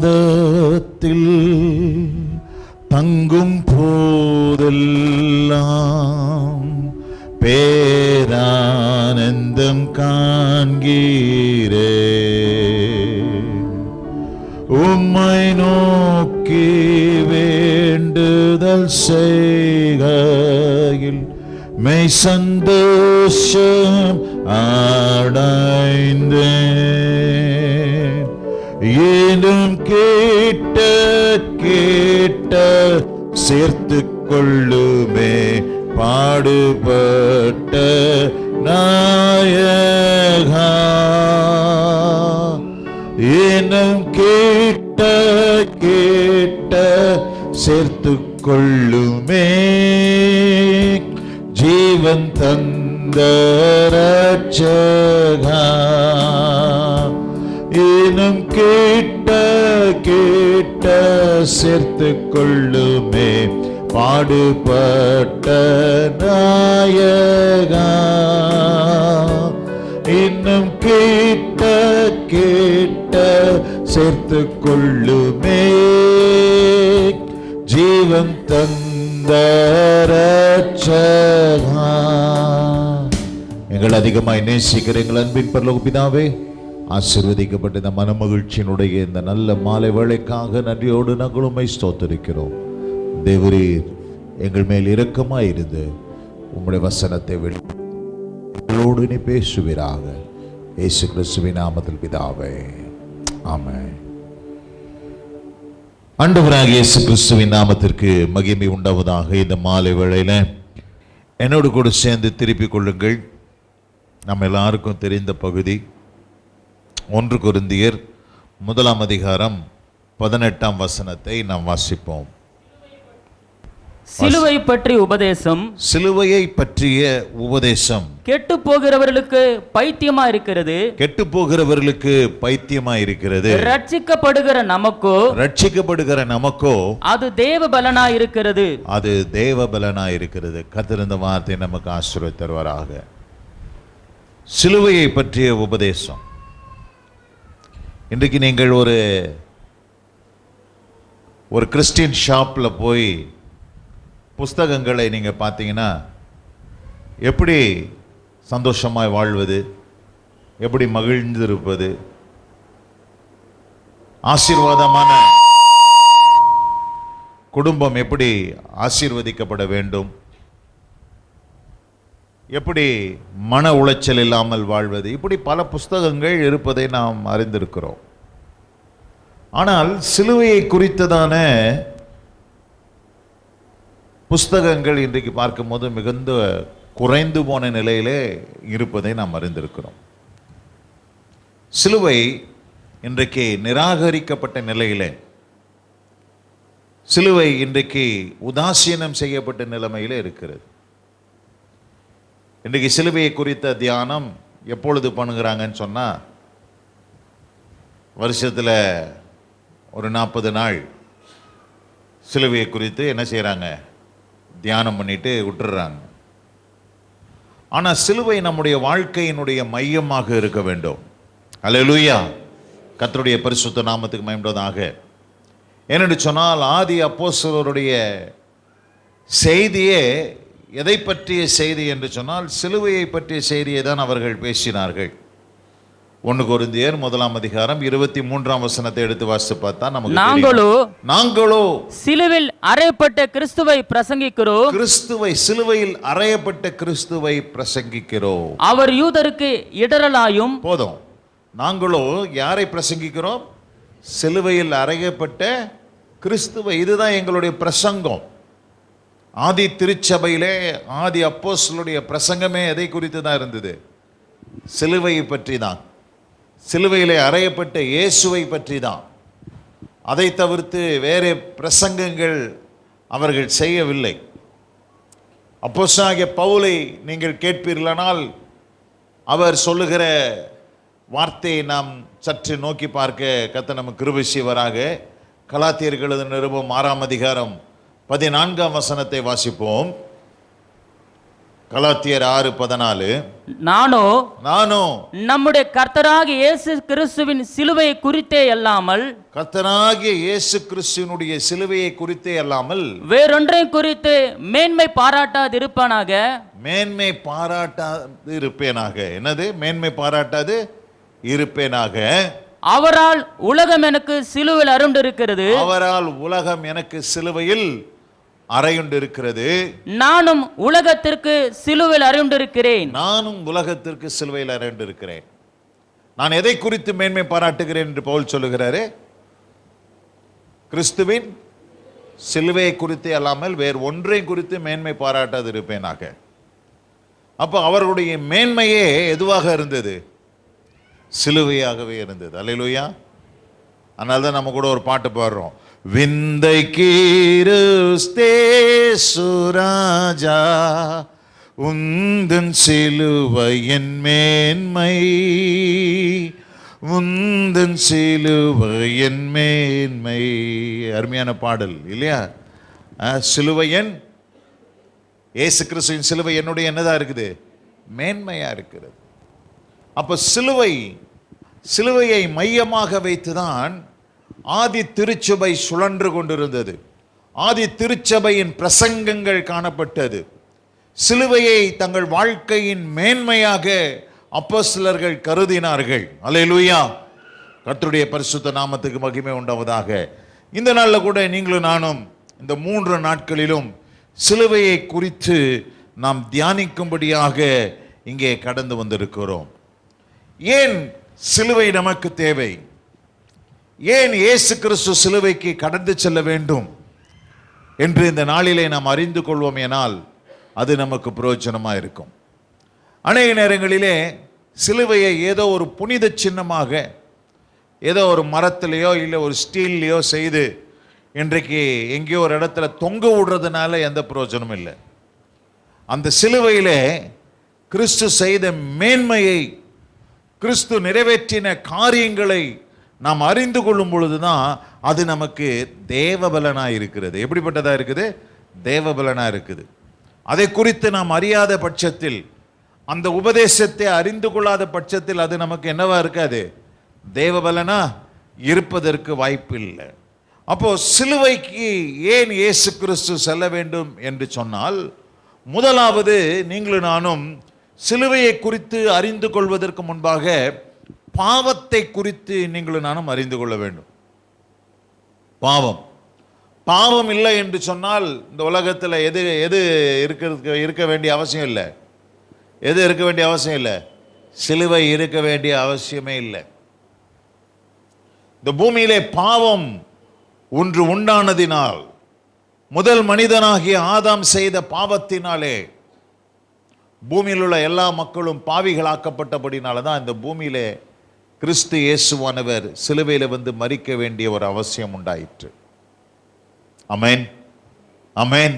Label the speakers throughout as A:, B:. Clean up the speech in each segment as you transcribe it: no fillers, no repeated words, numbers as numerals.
A: பாதத்தில் தங்கும் போதெல்லாம் பேரானந்தம் காண்கிறே. உம்மை நோக்கி வேண்டுதல் செய்கையில் மெய் சந்தோஷம் அடைந்தேன். ஏனும் கேட்ட கேட்ட சேர்த்து கொள்ளுமே பாடுபட்ட நாயகா. ஏனும் கேட்ட கேட்ட சேர்த்து கொள்ளுமே ஜீவன் தந்த ரட்சகா. ஏனும் கேட்ட கேட்ட சேர்த்து கொள்ளுமே பாடுபட்ட நாயகா. இன்னும் கேட்ட கேட்ட சேர்த்து கொள்ளுமே ஜீவன் தந்த ரட்சகா. எங்கள் அதிகமாய் நேசிக்கிற எங்கள் அன்பின் பரலோக பிதாவே, ஆசீர்வதிக்கப்பட்ட இந்த மனமகிழ்ச்சியினுடைய இந்த நல்ல மாலை வேளைக்காக நன்றியோடு நாங்கள் உம்மை ஸ்தோத்திரிக்கிறோம். தேவரீர் எங்கள் மேல் இரக்கமாயிருந்து உம்முடைய வசனத்தை வெளியோடு நீ பேசுவீராக. இயேசு கிறிஸ்துவின் நாமத்தில் பிதாவே, ஆமென். ஆண்டவராகிய இயேசு கிறிஸ்துவின் நாமத்திற்கு மகிமை உண்டாவதாக. இந்த மாலை வேளையில என்னோடு கூட சேர்ந்து திருப்பிக் கொள்ளுங்கள். நம்ம எல்லாருக்கும் தெரிந்த பகுதி 1 கொரிந்தியர் 1 அதிகாரம் 18 வசனத்தை நாம் வாசிப்போம்.
B: சிலுவை பற்றிய உபதேசம்,
A: சிலுவையை பற்றிய உபதேசம்
B: கெட்டு போகிறவர்களுக்கு பைத்தியமா இருக்கிறது,
A: கெட்டு போகிறவர்களுக்கு பைத்தியமா இருக்கிறது.
B: ரட்சிக்கப்படுகிற நமக்கோ அது தேவ பலனா இருக்கிறது,
A: அது தேவ பலனா இருக்கிறது. கர்த்தர் இந்த வார்த்தை நமக்கு ஆசீர்வாதம் தருவாராக. சிலுவையை பற்றிய உபதேசம். இன்றைக்கு நீங்கள் ஒரு கிறிஸ்டியன் ஷாப்பில் போய் புஸ்தகங்களை நீங்கள் பார்த்தீங்கன்னா எப்படி சந்தோஷமாய் வாழ்வது, எப்படி மகிழ்ந்திருப்பது, ஆசீர்வாதமான குடும்பம் எப்படி ஆசீர்வதிக்கப்பட வேண்டும், எப்படி மன உளைச்சல் இல்லாமல் வாழ்வது, இப்படி பல புஸ்தகங்கள் இருப்பதை நாம் அறிந்திருக்கிறோம். ஆனால் சிலுவையை குறித்ததான புஸ்தகங்கள் இன்றைக்கு பார்க்கும்போது மிகுந்த குறைந்து போன நிலையிலே இருப்பதை நாம் அறிந்திருக்கிறோம். சிலுவை இன்றைக்கு நிராகரிக்கப்பட்ட நிலையிலே, சிலுவை இன்றைக்கு உதாசீனம் செய்யப்பட்ட நிலைமையிலே இருக்கிறது. இன்றைக்கு சிலுவையை குறித்த தியானம் எப்பொழுது பண்ணுகிறாங்கன்னு சொன்னால், வருஷத்தில் ஒரு 40 நாள் சிலுவையை குறித்து என்ன செய்கிறாங்க, தியானம் பண்ணிட்டு விட்டுறாங்க. ஆனால் சிலுவை நம்முடைய வாழ்க்கையினுடைய மையமாக இருக்க வேண்டும். அல்லேலூயா. கர்த்தருடைய பரிசுத்த நாமத்துக்கு மகிமையாக. ஏனென்று சொன்னால், ஆதி அப்போஸ்தலருடைய செய்தியே எதை பற்றிய செய்தி என்று சொன்னால், சிலுவையை பற்றிய செய்தியை தான் அவர்கள் பேசினார்கள். 1 கொரிந்தியர் 1 அதிகாரம் 23 வசனத்தை எடுத்து வாசித்து பார்த்தா நமக்கு நாங்களோ
B: சிலுவையில் அறையப்பட்ட கிறிஸ்துவை பிரசங்கிக்கிறோம்,
A: சிலுவையில் அறையப்பட்ட கிறிஸ்துவை பிரசங்கிக்கிறோம்.
B: அவர் யூதருக்கு இடரலாயும்.
A: போதும். நாங்களோ யாரை பிரசங்கிக்கிறோம்? சிலுவையில் அறையப்பட்ட கிறிஸ்துவை. இதுதான் எங்களுடைய பிரசங்கம். ஆதி திருச்சபையிலே ஆதி அப்போஸ்தலருடைய பிரசங்கமே எதை குறித்து தான் இருந்தது? சிலுவையை பற்றி தான், சிலுவையிலே அறையப்பட்ட இயேசுவை பற்றி தான். அதை தவிர்த்து வேறு பிரசங்கங்கள் அவர்கள் செய்யவில்லை. அப்போஸ்தலனாகிய பவுலை நீங்கள் கேட்பீர்களானால், அவர் சொல்லுகிற வார்த்தையை நாம் சற்று நோக்கி பார்க்க கர்த்தர் நமக்கு கிருபை செய்வாராக. கலாத்தியர் எழுதின நிருபம் 6 அதிகாரம் 14 வசனத்தை வாசிப்போம். கலாத்தியர் 6:14. நானோ
B: நம்முடைய கர்த்தராகிய இயேசு கிறிஸ்துவின் சிலுவையை குறித்தே அல்லாமல்,
A: கர்த்தராகிய இயேசு கிறிஸ்துவினுடைய சிலுவையை குறித்தே அல்லாமல்
B: வேறொன்றை குறித்து மேன்மை பாராட்டாது இருப்பானாக.
A: மேன்மை பாராட்டாது இருப்பேனாக. என்னது மேன்மை பாராட்டாது இருப்பேனாக?
B: அவரால் உலகம் எனக்கு சிலுவையில் அருண்டிருக்கிறது.
A: அவரால் உலகம் எனக்கு சிலுவையில் அறையுண்டிருக்கிறது.
B: நானும் உலகத்திற்கு சிலுவையில் அறையுண்டிருக்கிறேன்.
A: நானும் உலகத்திற்கு சிலுவையில் அறையுண்டிருக்கிறேன். நான் எதை குறித்து மேன்மை பாராட்டுகிறேன் என்று பவுல் சொல்லுகிறாரு? கிறிஸ்துவின் சிலுவையை குறித்து அல்லாமல் வேறு ஒன்றை குறித்து மேன்மை பாராட்டாது இருப்பேனாக. அப்போ அவர்களுடைய மேன்மையே எதுவாக இருந்தது? சிலுவையாகவே இருந்தது. அல்லேலூயா. அதனால தான் நம்ம கூட ஒரு பாட்டு பாடுறோம். விந்தை கிறிஸ்தே சுராஜா உந்தன் சிலுவையின் மேன்மை, உந்தன் சிலுவையின் மேன்மை. அருமையான பாடல் இல்லையா? சிலுவையின் இயேசு கிறிஸ்துவின் சிலுவை என்னுடைய என்னதா இருக்குது? மேன்மையா இருக்கிறது. அப்ப சிலுவையை மையமாக வைத்துதான் ஆதி திருச்சபை சுழன்று கொண்டிருந்தது. ஆதி திருச்சபையின் பிரசங்கங்கள் காணப்பட்டது. சிலுவையை தங்கள் வாழ்க்கையின் மேன்மையாக அப்போஸ்தலர்கள் கருதினார்கள். அல்லேலூயா. கர்த்தருடைய பரிசுத்த நாமத்துக்கு மகிமை உண்டாவதாக. இந்த நாளில் கூட நீங்களும் நானும் இந்த 3 நாட்களிலும் சிலுவையை குறித்து நாம் தியானிக்கும்படியாக இங்கே கடந்து வந்திருக்கிறோம். ஏன் சிலுவை நமக்கு தேவை? ஏன் இயேசு கிறிஸ்து சிலுவைக்கு கடந்து செல்ல வேண்டும் என்று இந்த நாளிலே நாம் அறிந்து கொள்வோம் எனால் அது நமக்கு பிரயோஜனமாக இருக்கும். அநேக நேரங்களிலே சிலுவையை ஏதோ ஒரு புனித சின்னமாக ஏதோ ஒரு மரத்திலேயோ இல்லை ஒரு ஸ்டீல்லையோ செய்து இன்றைக்கு எங்கேயோ ஒரு இடத்துல தொங்க விடுறதுனால எந்த பிரயோஜனமும் இல்லை. அந்த சிலுவையிலே கிறிஸ்து செய்த மேன்மையை, கிறிஸ்து நிறைவேற்றின காரியங்களை நாம் அறிந்து கொள்ளும் பொழுதுதான் அது நமக்கு தேவபலனாக இருக்கிறது. எப்படிப்பட்டதாக இருக்குது? தேவபலனாக இருக்குது. அதை குறித்து நாம் அறியாத பட்சத்தில், அந்த உபதேசத்தை அறிந்து கொள்ளாத பட்சத்தில் அது நமக்கு என்னவா இருக்காது? தேவபலனா இருப்பதற்கு வாய்ப்பு இல்லை. அப்போ சிலுவைக்கு ஏன் இயேசு கிறிஸ்து செல்ல வேண்டும் என்று சொன்னால், முதலாவது நீங்களும் நானும் சிலுவையை குறித்து அறிந்து கொள்வதற்கு முன்பாக பாவத்தை குறித்து நீங்களும் நானும் அறிந்து கொள்ள வேண்டும். பாவம் இல்லை என்று சொன்னால் இந்த உலகத்தில் எது இருக்க வேண்டிய அவசியம் இல்லை. எது இருக்க வேண்டிய அவசியம் இல்லை? சிலுவை இருக்க வேண்டிய அவசியமே இல்லை. இந்த பூமியிலே பாவம் ஒன்று உண்டானதினால், முதல் மனிதனாகிய ஆதாம் செய்த பாவத்தினாலே பூமியில் உள்ள எல்லா மக்களும் பாவிகளாக்கப்பட்டபடினால தான் இந்த பூமியிலே கிறிஸ்து இயேசுவானவர் சிலுவையில் வந்து மரிக்க வேண்டிய ஒரு அவசியம் உண்டாயிற்று. ஆமென், ஆமென்,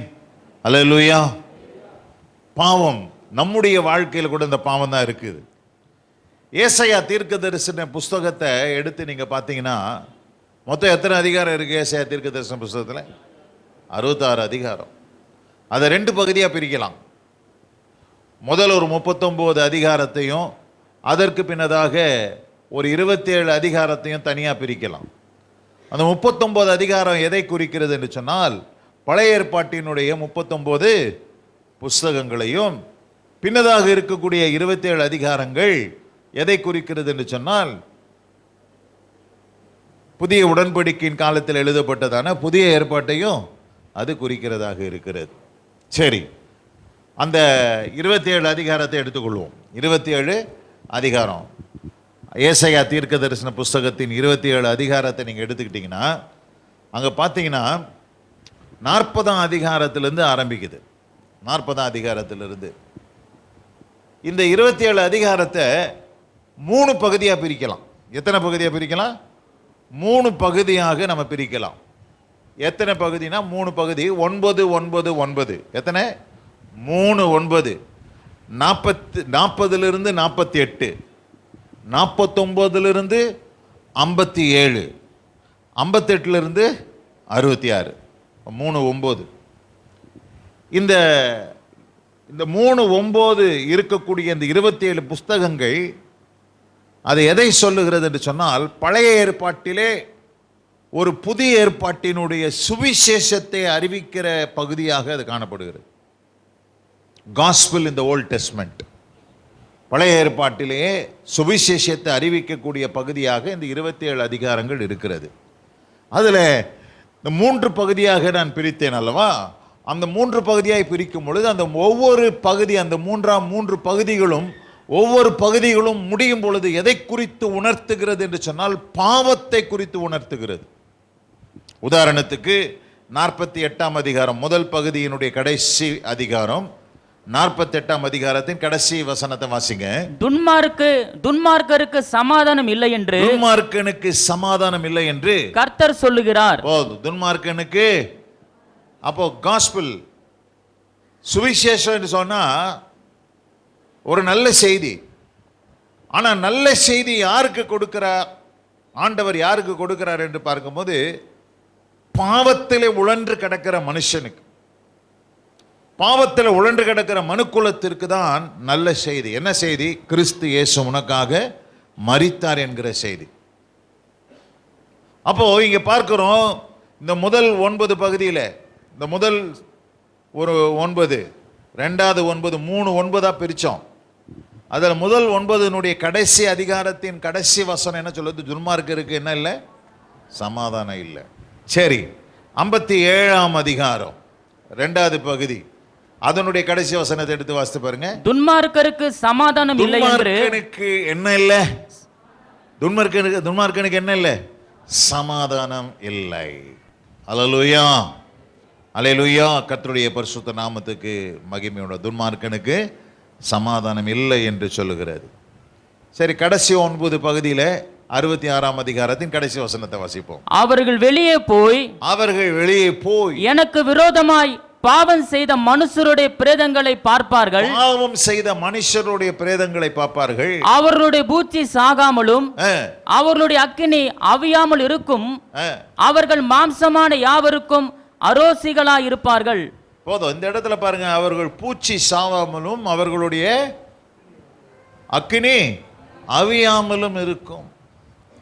A: அல்லேலூயா. பாவம் நம்முடைய வாழ்க்கையில் கூட இந்த பாவம் தான் இருக்குது. ஏசாயா தீர்க்கதரிசன புஸ்தகத்தை எடுத்து நீங்க பார்த்தீங்கன்னா மொத்தம் எத்தனை அதிகாரம் இருக்கு? ஏசாயா தீர்க்கதரிசன புஸ்தகத்தில் 66 அதிகாரம். அதை 2 பகுதியாக பிரிக்கலாம். முதல் ஒரு 39 அதிகாரத்தையும் அதற்கு பின்னதாக ஒரு 27 அதிகாரத்தையும் தனியாக பிரிக்கலாம். அந்த 39 அதிகாரம் எதை குறிக்கிறது என்று சொன்னால், பழைய ஏற்பாட்டினுடைய 39 புஸ்தகங்களையும், பின்னதாக இருக்கக்கூடிய 27 அதிகாரங்கள் எதை குறிக்கிறது என்று சொன்னால், புதிய உடன்படிக்கையின் காலத்தில் எழுதப்பட்டதான புதிய ஏற்பாட்டையும் அது குறிக்கிறதாக இருக்கிறது. சரி, அந்த 27 அதிகாரத்தை எடுத்துக்கொள்வோம். 27 அதிகாரம் ஏசாயா தீர்க்க தரிசன புஸ்தகத்தின் 27 அதிகாரத்தை நீங்கள் எடுத்துக்கிட்டிங்கன்னா, அங்கே பார்த்தீங்கன்னா 40ஆம் அதிகாரத்திலிருந்து ஆரம்பிக்குது. 40ஆம் அதிகாரத்திலிருந்து இந்த 27 அதிகாரத்தை 3 பகுதியாக பிரிக்கலாம். எத்தனை பகுதியாக பிரிக்கலாம்? 3 பகுதியாக நம்ம பிரிக்கலாம். எத்தனை பகுதினா 3 பகுதி. 9 9 9. எத்தனை? 3 9. 40 48, 49 57, 58 66, 3 9. இந்த இந்த 3:9 இருக்கக்கூடிய இந்த 27 புஸ்தகங்கள் அது எதை சொல்லுகிறது என்று சொன்னால், பழைய ஏற்பாட்டிலே ஒரு புதிய ஏற்பாட்டினுடைய சுவிசேஷத்தை அறிவிக்கிற பகுதியாக அது காணப்படுகிறது. காஸ்பல் இன் தி ஓல்ட் டெஸ்ட்மென்ட், பழைய ஏற்பாட்டிலேயே சுவிசேஷத்தை அறிவிக்கக்கூடிய பகுதியாக இந்த 27 அதிகாரங்கள் இருக்கிறது. அதில் இந்த 3 பகுதியாக நான் பிரித்தேன் அல்லவா? அந்த 3 பகுதியாய் பிரிக்கும் பொழுது அந்த ஒவ்வொரு பகுதி, அந்த 3 பகுதிகளும் ஒவ்வொரு பகுதிகளும் முடியும் பொழுது எதை குறித்து உணர்த்துகிறது என்று சொன்னால், பாவத்தை குறித்து உணர்த்துகிறது. உதாரணத்துக்கு 48ஆம் அதிகாரம் முதல் பகுதியினுடைய கடைசி அதிகாரம், 48ஆம் அதிகாரத்தின் கடைசி வசனத்தை வாசிங்க.
B: துன்மார்க்கருக்கு சமாதானம் இல்லை என்று,
A: துன்மார்க்கனுக்கு சமாதானம் இல்லை என்று
B: கர்த்தர் சொல்லுகிறார்.
A: துன்மார்க்கனுக்கு, அப்போ காஸ்பல் சுவிசேஷம் என்று சொன்னா ஒரு நல்ல செய்தி. ஆனா நல்ல செய்தி யாருக்கு கொடுக்கிறார்? ஆண்டவர் யாருக்கு கொடுக்கிறார் என்று பார்க்கும்போது, பாவத்திலே உழன்று கிடக்கிற மனுஷனுக்கு, பாவத்தில் உழன்று கிடக்கிற மனுக்குலத்திற்கு தான் நல்ல செய்தி. என்ன செய்தி? கிறிஸ்து இயேசு உனக்காக மரித்தார் என்கிற செய்தி. அப்போ இங்க பார்க்கிறோம், இந்த முதல் 9 பகுதியில், இந்த முதல் ஒரு 9, ரெண்டாவது 9, 3 9 பிரிச்சோம். அதில் முதல் 9 கடைசி அதிகாரத்தின் கடைசி வசனம் என்ன சொல்லுது? துன்மார்க்கருக்கு என்ன இல்லை? சமாதானம் இல்லை. சரி, 57ஆம் அதிகாரம் ரெண்டாவது பகுதி, அதனுடைய கடைசி வசனத்தை எடுத்து வாசித்து பாருங்க.
B: துன்மார்க்கருக்கு சமாதானம் இல்லை என்று,
A: துன்மார்க்கனுக்கு என்ன இல்லை? துன்மார்க்கனுக்கு என்ன இல்லை? சமாதானம் இல்லை. அல்லேலூயா, அல்லேலூயா. கர்த்தருடைய பரிசுத்த நாமத்துக்கு மகிமையோட. துன்மார்க்கனுக்கு சமாதானம் இல்லை என்று சொல்லுகிறது. சரி, கடைசி 9 பகுதியில் 66ஆம் அதிகாரத்தின் கடைசி வசனத்தை வாசிப்போம்.
B: அவர்கள் வெளியே போய் எனக்கு விரோதமாய் பாவம் செய்த மனுஷருடைய பிரேதங்களை பார்ப்பார்கள்.
A: பாவம் செய்த மனுஷருடைய பிரேதங்களை பார்ப்பார்கள்.
B: அவர்களுடைய பூச்சி சாகாமலும் அவர்களுடைய அக்கினி அவியாமல் இருக்கும். அவர்கள் மாம்சமான யாவருக்கும் அரோசிகளாய் இருப்பார்கள்.
A: போதும், இந்த இடத்துல பாருங்க, அவர்கள் பூச்சி சாவாமலும் அவர்களுடைய அக்கினி அவியாமலும் இருக்கும்.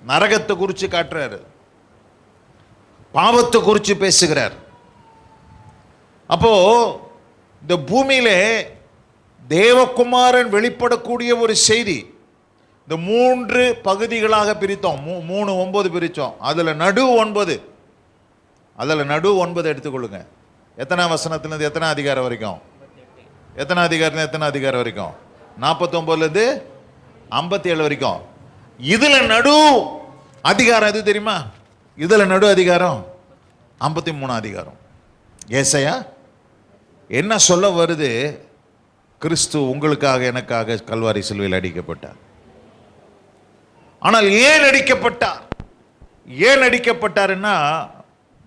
A: நரகத்தை குறித்து காட்டுறாரு, பாவத்தை குறித்து பேசுகிறார். அப்போ இந்த பூமியிலே தேவகுமாரன் வெளிப்படக்கூடிய ஒரு செய்தி. இந்த 3 பகுதிகளாக பிரித்தோம், 3 9 பிரித்தோம். அதில் நடு 9 எடுத்துக்கொள்ளுங்க. எத்தனை வசனத்திலிருந்து எத்தனை அதிகாரம் வரைக்கும்? எத்தனை அதிகாரம் வரைக்கும்? 49லேருந்து 57 வரைக்கும். இதுல நடு அதிகாரம் எது தெரியுமா? இதுல நடு அதிகாரம் 53 அதிகாரம். ஏசாயா என்ன சொல்ல வருது? கிறிஸ்து உங்களுக்காக எனக்காக கல்வாரி சிலுவையில் அடிக்கப்பட்டார். ஆனால் ஏன் அடிக்கப்பட்டார்னா,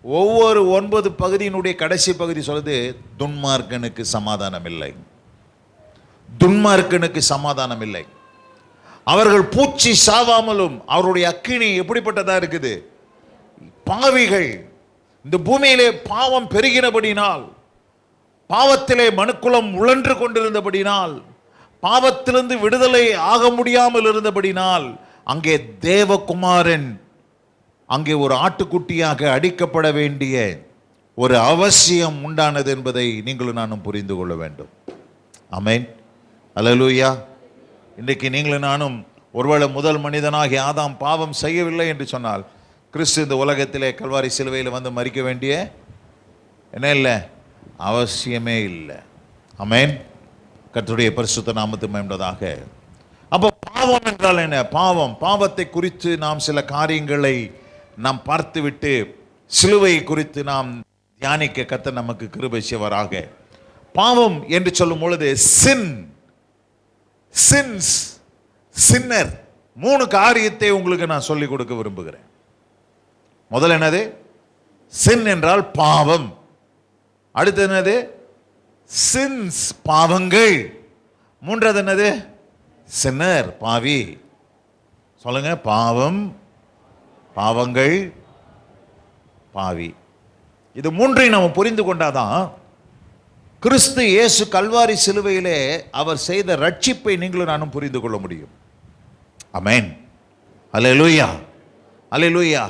A: ஒவ்வொரு 9 பகுதியினுடைய கடைசி பகுதி சொல்லுது, துன்மார்க்கனுக்கு சமாதானம் இல்லை, துன்மார்க்கனுக்கு சமாதானம் இல்லை. அவர்கள் பூச்சி சாவாமலும் அவருடைய அக்கினி எப்படிப்பட்டதா இருக்குது? பாவிகள் இந்த பூமியிலே பாவம் பெருகினபடினால், பாவத்திலே மனுக்குலம் உழன்று கொண்டிருந்தபடினால், பாவத்திலிருந்து விடுதலை ஆக முடியாமல் இருந்தபடினால், அங்கே தேவகுமாரன் அங்கே ஒரு ஆட்டுக்குட்டியாக அடிக்கப்பட வேண்டிய ஒரு அவசியம் உண்டானது என்பதை நீங்களும் நானும் புரிந்து கொள்ள வேண்டும். ஆமென், அல்லேலூயா. இன்றைக்கு நீங்களும் நானும் ஒருவேளை முதல் மனிதனாகி ஆதாம் பாவம் செய்யவில்லை என்று சொன்னால், கிறிஸ்து இந்த உலகத்திலே கல்வாரி சிலுவையில் வந்து மரிக்க வேண்டிய என்ன இல்லை? அவசியமே இல்லை. ஆமென். கர்த்தருடைய பரிசுத்த நாமத்துக்கு மகிமையாக. அப்போ பாவம் என்றால் என்ன? பாவத்தை குறித்து நாம் சில காரியங்களை நாம் பார்த்துவிட்டு சிலுவை குறித்து நாம் தியானிக்க கர்த்தர் நமக்கு கிருபை செய்வாராக. பாவம் என்று சொல்லும் பொழுது சின்னர் 3 காரியத்தை உங்களுக்கு நான் சொல்லிக் கொடுக்க விரும்புகிறேன். முதல் என்னது? சின் என்றால் பாவம். அடுத்து என்னது? சின்ஸ், பாவங்கள். மூன்றாவது என்னது? சின்னர், பாவி. சொல்லுங்க, பாவம், பாவங்கள், பாவி. இது 3ஐயும் நம்ம புரிந்து கொண்டாதான் கிறிஸ்து இயேசு கல்வாரி சிலுவையிலே அவர் செய்த ரட்சிப்பை நீங்களும் நானும் புரிந்து கொள்ள முடியும். ஆமென். அல்லேலூயா, அல்லேலூயா.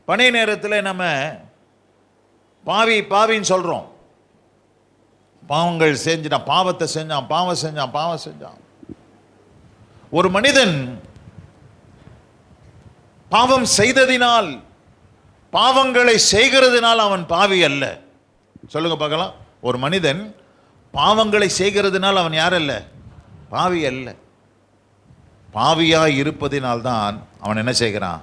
A: பணி நேரத்தில் நம்ம பாவின்னு சொல்றோம். பாவங்கள் செஞ்சான், பாவத்தை செஞ்சான், பாவம் செஞ்சான். ஒரு மனிதன் பாவம் செய்ததினால், பாவங்களை செய்கிறதுனால் அவன் பாவி அல்ல. சொல்லுங்க பார்க்கலாம். ஒரு மனிதன் பாவங்களை செய்கிறதுனால் அவன் யார் அல்ல? பாவி அல்ல. பாவியாய் இருப்பதினால்தான் அவன் என்ன செய்கிறான்?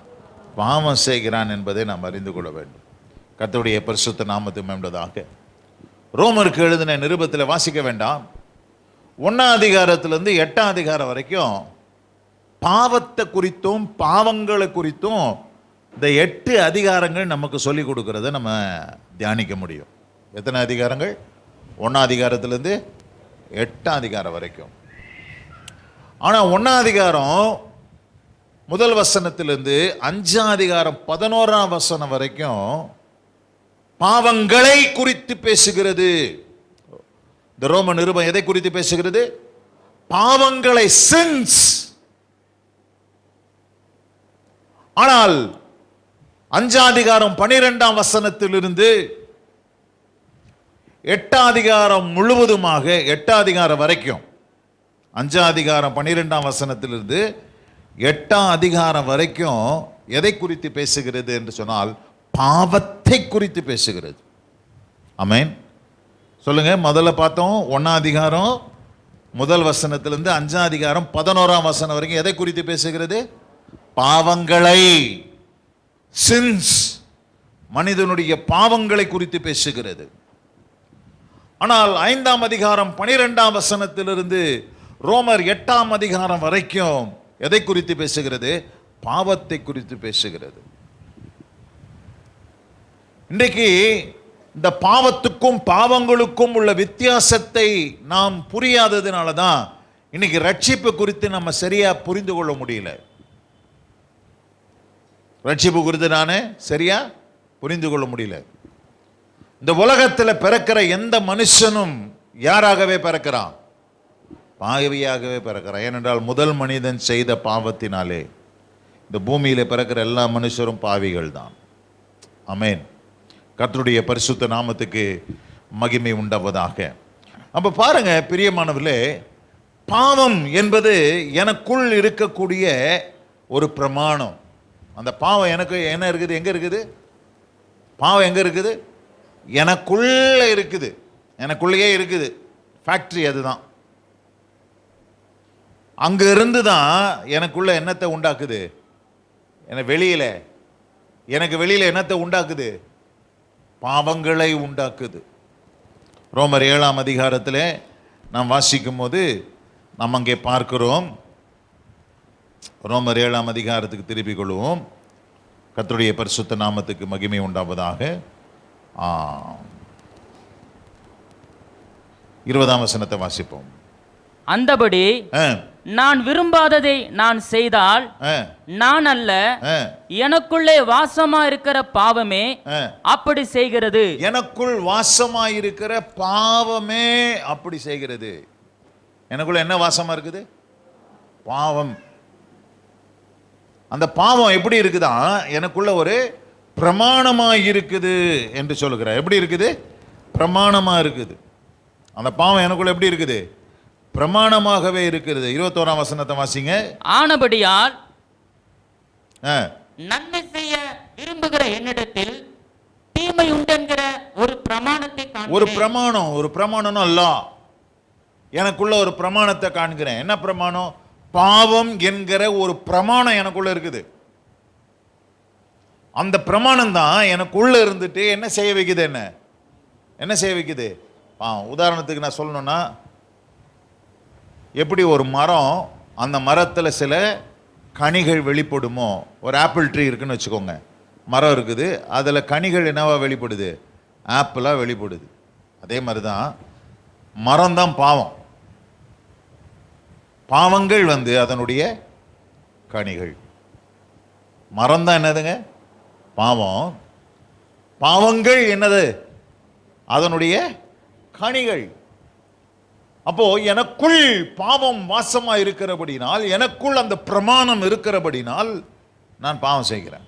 A: பாவம் செய்கிறான் என்பதை நாம் அறிந்து கொள்ள வேண்டும். கர்த்தருடைய பரிசுத்த நாமத்துக்கு மகிமையுண்டாவதாக. ரோமருக்கு எழுதின நிருபத்தில் வாசிக்க வேண்டாம், 1ஆம் அதிகாரத்திலிருந்து 8ஆம் அதிகாரம் வரைக்கும் பாவத்தை குறித்தும் பாவங்களை குறித்தும் இந்த 8 அதிகாரங்கள் நமக்கு சொல்லிக் கொடுக்கறத நம்ம தியானிக்க முடியும். எத்தனை அதிகாரங்கள்? 1ஆம் அதிகாரத்திலிருந்து 8ஆம் அதிகாரம் வரைக்கும். ஆனால் 1ஆம் அதிகாரம் முதல் வசனத்திலிருந்து 5ஆம் அதிகாரம் 11ஆம் வசனம் வரைக்கும் பாவங்களை குறித்து பேசுகிறது. இந்த ரோம நிருபம் எதை குறித்து பேசுகிறது? பாவங்களை, சின்ஸ். ஆனால் 5ஆம் அதிகாரம் 12ஆம் வசனத்திலிருந்து 8ஆம் அதிகாரம் முழுவதுமாக, 8ஆம் அதிகாரம் வரைக்கும், 5ஆம் அதிகாரம் 12ஆம் வசனத்திலிருந்து 8ஆம் அதிகாரம் வரைக்கும் எதை குறித்து பேசுகிறது என்று சொன்னால் பாவத்தை குறித்து பேசுகிறது. ஆமென். சொல்லுங்க. முதல்ல பார்த்தோம் 1ஆம் அதிகாரம் முதல் வசனத்திலிருந்து 5ஆம் அதிகாரம் 11ஆம் வசனம் வரைக்கும் எதை குறித்து பேசுகிறது? பாவங்களை, சின்ஸ், மனிதனுடைய பாவங்களை குறித்து பேசுகிறது. ஆனால் 5ஆம் அதிகாரம் 12ஆம் வசனத்திலிருந்து ரோமர் 8ஆம் அதிகாரம் வரைக்கும் எதை குறித்து பேசுகிறது? பாவத்தை குறித்து பேசுகிறது. இன்றைக்கு இந்த பாவத்துக்கும் பாவங்களுக்கும் உள்ள வித்தியாசத்தை நாம் புரியாததுனால தான் இன்னைக்கு ரட்சிப்பு குறித்து நம்ம சரியா புரிந்து கொள்ள முடியல. ரட்சிப்பு குறித்து நானே சரியா புரிந்து கொள்ள முடியல. இந்த உலகத்தில் பிறக்கிற எந்த மனுஷனும் யாராகவே பிறக்கிறான்? பாவியாகவே பிறக்கிறான். ஏனென்றால் முதல் மனிதன் செய்த பாவத்தினாலே இந்த பூமியில பிறக்கிற எல்லா மனுஷரும் பாவிகள் தான். ஆமென். கர்த்தருடைய பரிசுத்த நாமத்துக்கு மகிமை உண்டாவதாக. அப்ப பாருங்க பிரியமானவர்களே, பாவம் என்பது எனக்குள் இருக்கக்கூடிய ஒரு பிரமாணம். அந்த பாவம் எனக்கு என்ன இருக்குது? எங்க இருக்குது? பாவம் எங்க இருக்குது? எனக்குள்ள இருக்குது. எனக்குள்ளேயே இருக்குது. ஃபேக்டரி அதுதான். அங்க இருந்து தான் எனக்குள்ள என்னத்தை உண்டாக்குது? எனக்கு வெளியில என்னத்தை உண்டாக்குது? பாவங்களை உண்டாக்குது. ரோமர் 7ஆம் அதிகாரத்தில் நாம் வாசிக்கும் போது நாம் அங்கே பார்க்கிறோம். ரோமர் 7ஆம் அதிகாரத்துக்கு திருப்பிக் கொள்வோம். கர்த்தருடைய பரிசுத்த நாமத்துக்கு மகிமை உண்டாவதாக. 20ஆம் வசனத்தை வாசிப்போம்.
B: அந்தபடி நான் விரும்பாததை நான் செய்தால் நான் அல்ல, எனக்குள்ளே வாசமா இருக்கிற பாவமே அப்படி செய்கிறது. எனக்குள் வாசமா இருக்கிற பாவமே அப்படி செய்கிறது. எனக்குள்ள என்ன வாசமா இருக்குது? பாவம். அந்த பாவம் எப்படி இருக்குதா? எனக்குள்ள ஒரு பிரமாணமா இருக்குது என்று சொல்லுகிறார். எப்படி இருக்குது? பிரமாணமா இருக்குது. அந்த பாவம் எனக்குள்ள எப்படி இருக்குது? பிரமாணமாகவே இருக்கிறது. 21ஆம் வசனத்தை வாசிங்க. ஆனபடியால் நன்மை செய்ய விரும்புகிற என்னிடத்தில் தீமை உண்டென்கிற ஒரு பிரமாணத்தை காண்கிறேன். ஒரு பிரமாணம் அல்ல, எனக்குள்ள ஒரு பிரமாணத்தை காண்கிறேன். என்ன பிரமாணம்? பாவம் என்கிற ஒரு பிரமாணம் எனக்குள்ள இருக்குது. அந்த பிரமாணம் தான் எனக்குள்ள இருந்துட்டு என்ன செய்ய வைக்குது? என்ன செய்ய வைக்குது? உதாரணத்துக்கு நான் சொல்லணும்னா, எப்படி ஒரு மரம், அந்த மரத்தில் சில கனிகள் வெளிப்படுமோ? ஒரு ஆப்பிள் ட்ரீ இருக்குன்னு வச்சுக்கோங்க. மரம் இருக்குது, அதில் கனிகள் என்னவா வெளிப்படுது? ஆப்பிளாக வெளிப்படுது. அதே மாதிரி தான் மரம் தான் பாவம். பாவங்கள் அதனுடைய கனிகள். மரம் தான் என்னதுங்க? பாவம். பாவங்கள் என்னது? அதனுடைய
A: கனிகள். அப்போ எனக்குள் பாவம் வாசமா இருக்கிறபடினால், எனக்குள் அந்த பிரமாணம் இருக்கிறபடினால் நான் பாவம் செய்கிறேன்,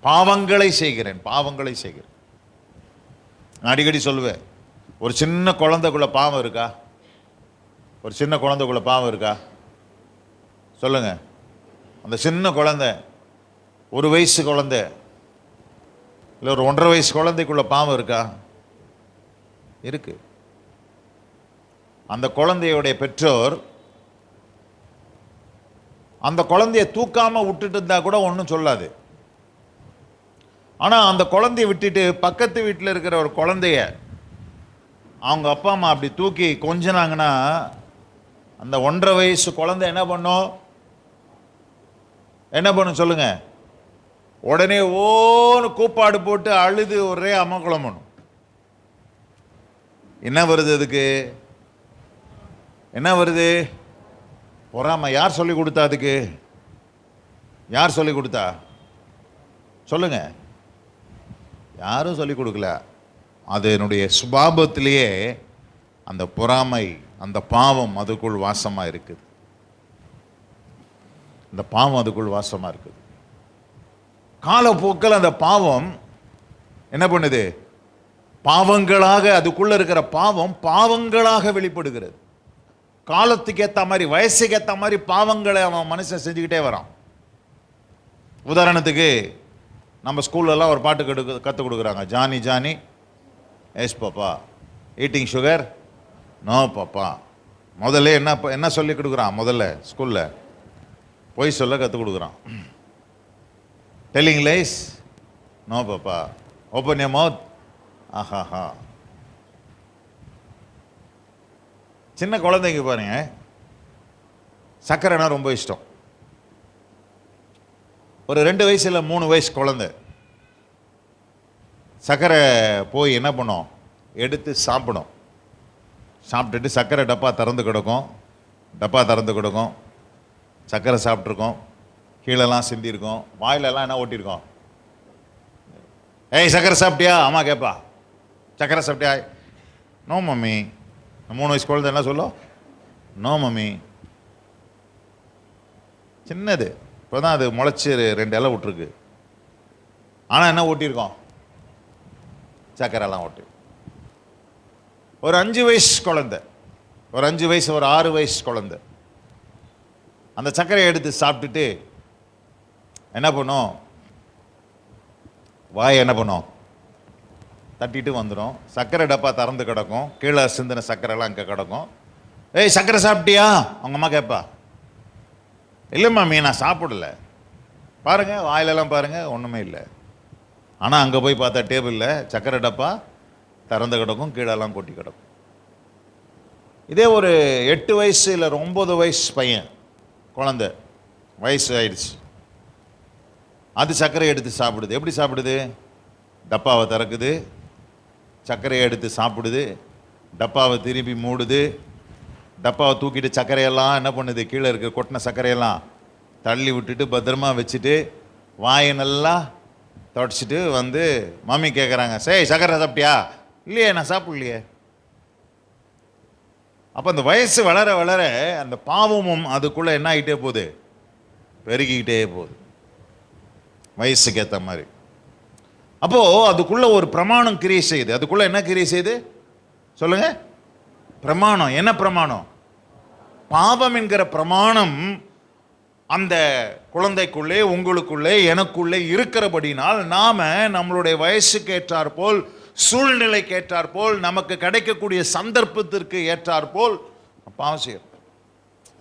A: பாவங்களை செய்கிறேன். நான் அடிக்கடி சொல்லுவேன், ஒரு சின்ன குழந்தைக்குள்ள பாவம் இருக்கா? ஒரு சின்ன குழந்தைக்குள்ள பாவம் இருக்கா? சொல்லுங்க. அந்த சின்ன குழந்தை, 1 வயசு குழந்தை இல்லை ஒரு 1.5 வயசு குழந்தைக்குள்ள பாவம் இருக்கா? இருக்கு. அந்த குழந்தையுடைய பெற்றோர் அந்த குழந்தைய தூக்காம விட்டுட்டு இருந்தா கூட ஒன்றும் சொல்லாது. ஆனா அந்த குழந்தைய விட்டுட்டு பக்கத்து வீட்டில் இருக்கிற ஒரு குழந்தைய அவங்க அப்பா அம்மா அப்படி தூக்கி கொஞ்சினாங்கன்னா, அந்த 1.5 வயசு குழந்தை என்ன பண்ணும் சொல்லுங்க? உடனே ஓன்னு கூப்பாடு போட்டு அழுது ஒரே அமக்குளம் பண்ணும். என்ன வருது? அதுக்கு என்ன வருது? பொறாமை. யார் சொல்லி கொடுத்தா? அதுக்கு யார் சொல்லி கொடுத்தா? சொல்லுங்க. யாரும் சொல்லி கொடுக்கல. அது என்னுடைய சுபாவத்திலேயே அந்த பொறாமை, அந்த பாவம் அதுக்குள் வாசமா இருக்குது. அந்த பாவம் அதுக்குள் வாசமா இருக்குது. காலப்போக்கில் அந்த பாவம் என்ன பண்ணுது? பாவங்களாக, அதுக்குள்ள இருக்கிற பாவம் பாவங்களாக வெளிப்படுகிறது. காலத்துக்கு ஏற்ற மாதிரி, வயசுக்கு ஏற்ற மாதிரி பாவங்களை அவன் மனுஷன் செஞ்சுக்கிட்டே வரான். உதாரணத்துக்கு நம்ம ஸ்கூல்லலாம் ஒரு பாட்டு கற்றுக் கொடுக்குறாங்க. Johny Johny yes papa, eating sugar no papa. முதல்ல என்ன சொல்லி கொடுக்குறான்? முதல்ல ஸ்கூலில் பொய் சொல்ல கற்றுக் கொடுக்குறான். Telling lies no papa, open your mouth ஆஹாஹா. சின்ன குழந்தைங்க பாருங்க, சர்க்கரைனா ரொம்ப இஷ்டம். ஒரு 2 வயசு இல்லை 3 வயசு குழந்தை சர்க்கரை போய் என்ன பண்ணும்? எடுத்து சாப்பிடும். சாப்பிட்டுட்டு சர்க்கரை டப்பா திறந்து கிடக்கும். சர்க்கரை சாப்பிட்ருக்கோம், கீழெல்லாம் சிந்திருக்கோம், வாயிலெல்லாம் என்ன ஓட்டியிருக்கோம்? ஏய் சர்க்கரை சாப்பிட்டியா? அம்மா கேட்பா. சர்க்கரை சாப்பிட்டியா? No mummy. 3 வயசு குழந்தை என்ன சொல்லும்? No mummy. சின்னது, இப்போ தான் அது முளைச்சி 2 இலை விட்டுருக்கு. ஆனால் என்ன ஓட்டியிருக்கோம்? சர்க்கரைலாம் ஓட்டி. ஒரு 5 வயசு குழந்தை, ஒரு 5 வயசு, ஒரு 6 வயசு குழந்தை அந்த சர்க்கரையை எடுத்து சாப்பிட்டுட்டு என்ன பண்ணும்? வாயை என்ன பண்ணும்? தட்டிட்டு வந்துடும். சர்க்கரை டப்பா திறந்து கிடக்கும், கீழே சிந்தின சர்க்கரைலாம் அங்கே கிடக்கும். ஏய் சர்க்கரை சாப்பிட்டியா? அவங்க அம்மா கேட்பா. இல்லை மாமி நான் சாப்பிடல. பாருங்க வாயிலெல்லாம் பாருங்க, ஒன்றுமே இல்லை. ஆனால் அங்கே போய் பார்த்தா டேபிளில் சர்க்கரை டப்பா திறந்து கிடக்கும், கீழெல்லாம் கொட்டி கிடக்கும். இதே ஒரு 8 வயசு இல்லை 9 வயசு பையன் குழந்தை, வயசு ஆயிடுச்சு, அது சர்க்கரையை எடுத்து சாப்பிடுது. எப்படி சாப்பிடுது? டப்பாவை திறக்குது, சர்க்கரையை எடுத்து சாப்பிடுது, டப்பாவை திரும்பி மூடுது, டப்பாவை தூக்கிட்டு சர்க்கரையெல்லாம் என்ன பண்ணுது? கீழே இருக்க கொட்டின சர்க்கரையெல்லாம் தள்ளி விட்டுட்டு பத்திரமா வச்சுட்டு வாயை நல்லா தொடச்சிட்டு வந்து மம்மி கேட்குறாங்க, சரி சர்க்கரை சாப்பிட்டியா? இல்லையே நான் சாப்பிடலையே. அப்போ அந்த வயசு வளர வளர அந்த பாவமும் அதுக்குள்ளே என்ன ஆகிட்டே போகுது? பெருகிக்கிட்டே போகுது, வயசுக்கு ஏற்ற மாதிரி. அப்போ அதுக்குள்ள ஒரு பிரமாணம் கிரியை செய்யுது. அதுக்குள்ள என்ன கிரியை செய்யுது சொல்லுங்க? பிரமாணம். என்ன பிரமாணம்? பாவம் என்கிற பிரமாணம் அந்த குழந்தைக்குள்ளே, உங்களுக்குள்ளே, எனக்குள்ளே இருக்கிறபடினால் நாம நம்மளுடைய வயசுக்கு ஏற்றாற்போல், சூழ்நிலைக்கு ஏற்றாற்போல், நமக்கு கிடைக்கக்கூடிய சந்தர்ப்பத்திற்கு ஏற்றாற்போல் பாவம் செய்யறோம்.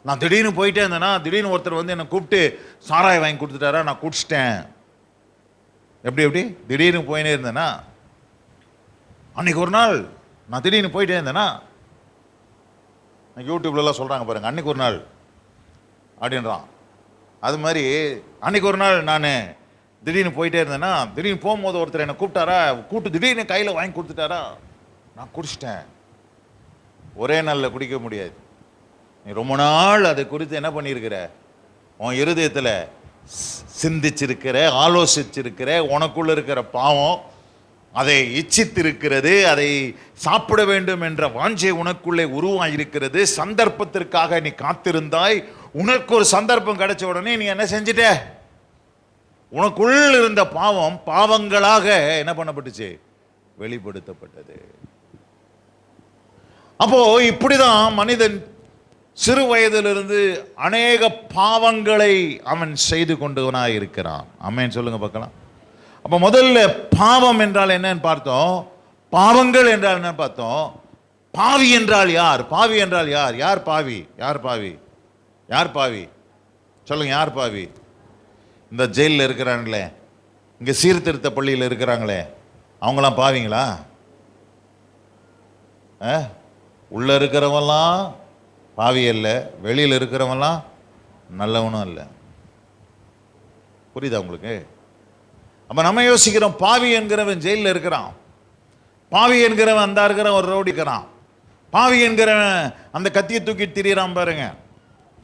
A: நான் திடீர்னு போயிட்டே இருந்தேன்னா, திடீர்னு ஒருத்தர் வந்து என்னை கூப்பிட்டு சாராயம் வாங்கி கொடுத்துட்டாரா, நான் குடிச்சிட்டேன். எப்படி திடீர்னு போயினே இருந்தேன்னா, அன்னைக்கு ஒரு நாள் நான் திடீர்னு போயிட்டே இருந்தேன்னா, யூடியூப்லலாம் சொல்கிறாங்க பாருங்க, அன்னைக்கு ஒரு நாள் அப்படின்றான். அது மாதிரி அன்னைக்கு ஒரு நாள் நான் திடீர்னு போயிட்டே இருந்தேன்னா, திடீர்னு போகும்போது ஒருத்தர் என்னை கூப்பிட்டாரா, திடீர்னு கையில் வாங்கி கொடுத்துட்டாரா, நான் குடிச்சிட்டேன். ஒரே நாளில் குடிக்க முடியாது. நீ ரொம்ப நாள் அதை குறித்து என்ன பண்ணியிருக்கிற? உன் இருதயத்தில் சிந்திச்சிருக்கிற, ஆலோசிச்சிருக்கிற, உனக்குள்ள இருக்கிற பாவம் அதை இச்சித்திருக்கிறது, அதை சாப்பிட வேண்டும் என்ற வாஞ்சை உனக்குள்ளே உருவாயிருக்கிறது. சந்தர்ப்பத்திற்காக நீ காத்திருந்தாய். உனக்கு ஒரு சந்தர்ப்பம் கிடைச்ச உடனே நீ என்ன செஞ்சிட்ட? உனக்குள் இருந்த பாவம் பாவங்களாக என்ன பண்ணப்பட்டுச்சு? வெளிப்படுத்தப்பட்டது. அப்போ இப்படிதான் மனிதன் சிறு வயதிலிருந்து அநேக பாவங்களை அவன் செய்து கொண்டவனாய் இருக்கிறான். ஆமென் சொல்லுங்க பார்க்கலாம். அப்ப முதல்ல பாவம் என்றால் என்னன்னு பார்த்தோம். பாவங்கள் என்றால் என்ன பார்த்தோம். பாவி என்றால் யார்? பாவி என்றால் யார்? யார் பாவி? யார் பாவி? யார் பாவி? சொல்லுங்க, யார் பாவி? இந்த ஜெயிலில் இருக்கிறாங்களே, இங்க சீர்திருத்த பள்ளியில் இருக்கிறாங்களே, அவங்களாம் பாவிங்களா? உள்ள இருக்கிறவெல்லாம் பாவி அல்ல, வெளியில் இருக்கிறவெல்லாம் நல்லவனும் அல்ல. புரியுதா உங்களுக்கு? அப்ப நம்ம யோசிக்கிறோம், பாவி என்கிறவன் ஜெயிலில் இருக்கிறான், பாவி என்கிறவன் அந்த இருக்கிறவன் ஒரு ரோடி இருக்கிறான், பாவி என்கிறவன் அந்த கத்தியை தூக்கி திரியிறான் பாருங்க,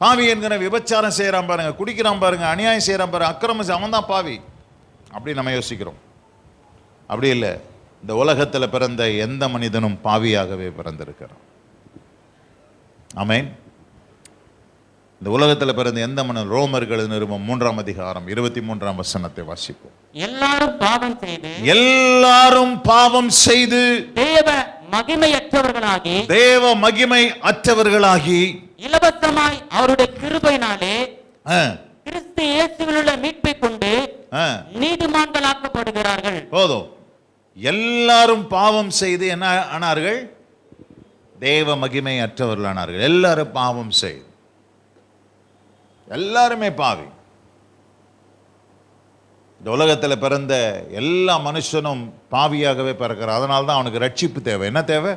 A: பாவி என்கிற விபச்சாரம் செய்யறான் பாருங்க, குடிக்கிறான் பாருங்க, அநியாயம் செய்யறான் பாருங்க, அக்கிரமம் அவன் தான் பாவி. அப்படி நம்ம யோசிக்கிறோம். அப்படி இல்லை. இந்த உலகத்தில் பிறந்த எந்த மனிதனும் பாவியாகவே பிறந்திருக்கிறான். ஆமென். இந்த உலகத்தில் பிறந்த எந்த மனிதன், ரோமர்கள் நிருபம் 3ஆம் அதிகாரம் 23ஆம் வசனத்தை வாசிப்போம்.
B: எல்லாரும் பாவம் செய்து,
A: எல்லாரும் பாவம் செய்து
B: தேவ மகிமையற்றவர்களாகி,
A: தேவ மகிமை அற்றவர்களாகி,
B: இலவசமாய் அவருடைய கிருபையினாலே கிறிஸ்து இயேசுவில் உள்ள மீட்பை கொண்டு நீதிமான்களாக்கப்படுகிறார்கள்.
A: போதும். எல்லாரும் பாவம் செய்து என்ன ஆனார்கள்? தேவ மகிமை அற்றவர்களானார்கள். எல்லாரும் பாவம் செய்து, எல்லாருமே பாவி. இந்த உலகத்தில் பிறந்த எல்லா மனுஷனும் பாவியாகவே பிறக்கிறான். அதனால தான் அவனுக்கு ரட்சிப்பு தேவை. என்ன தேவை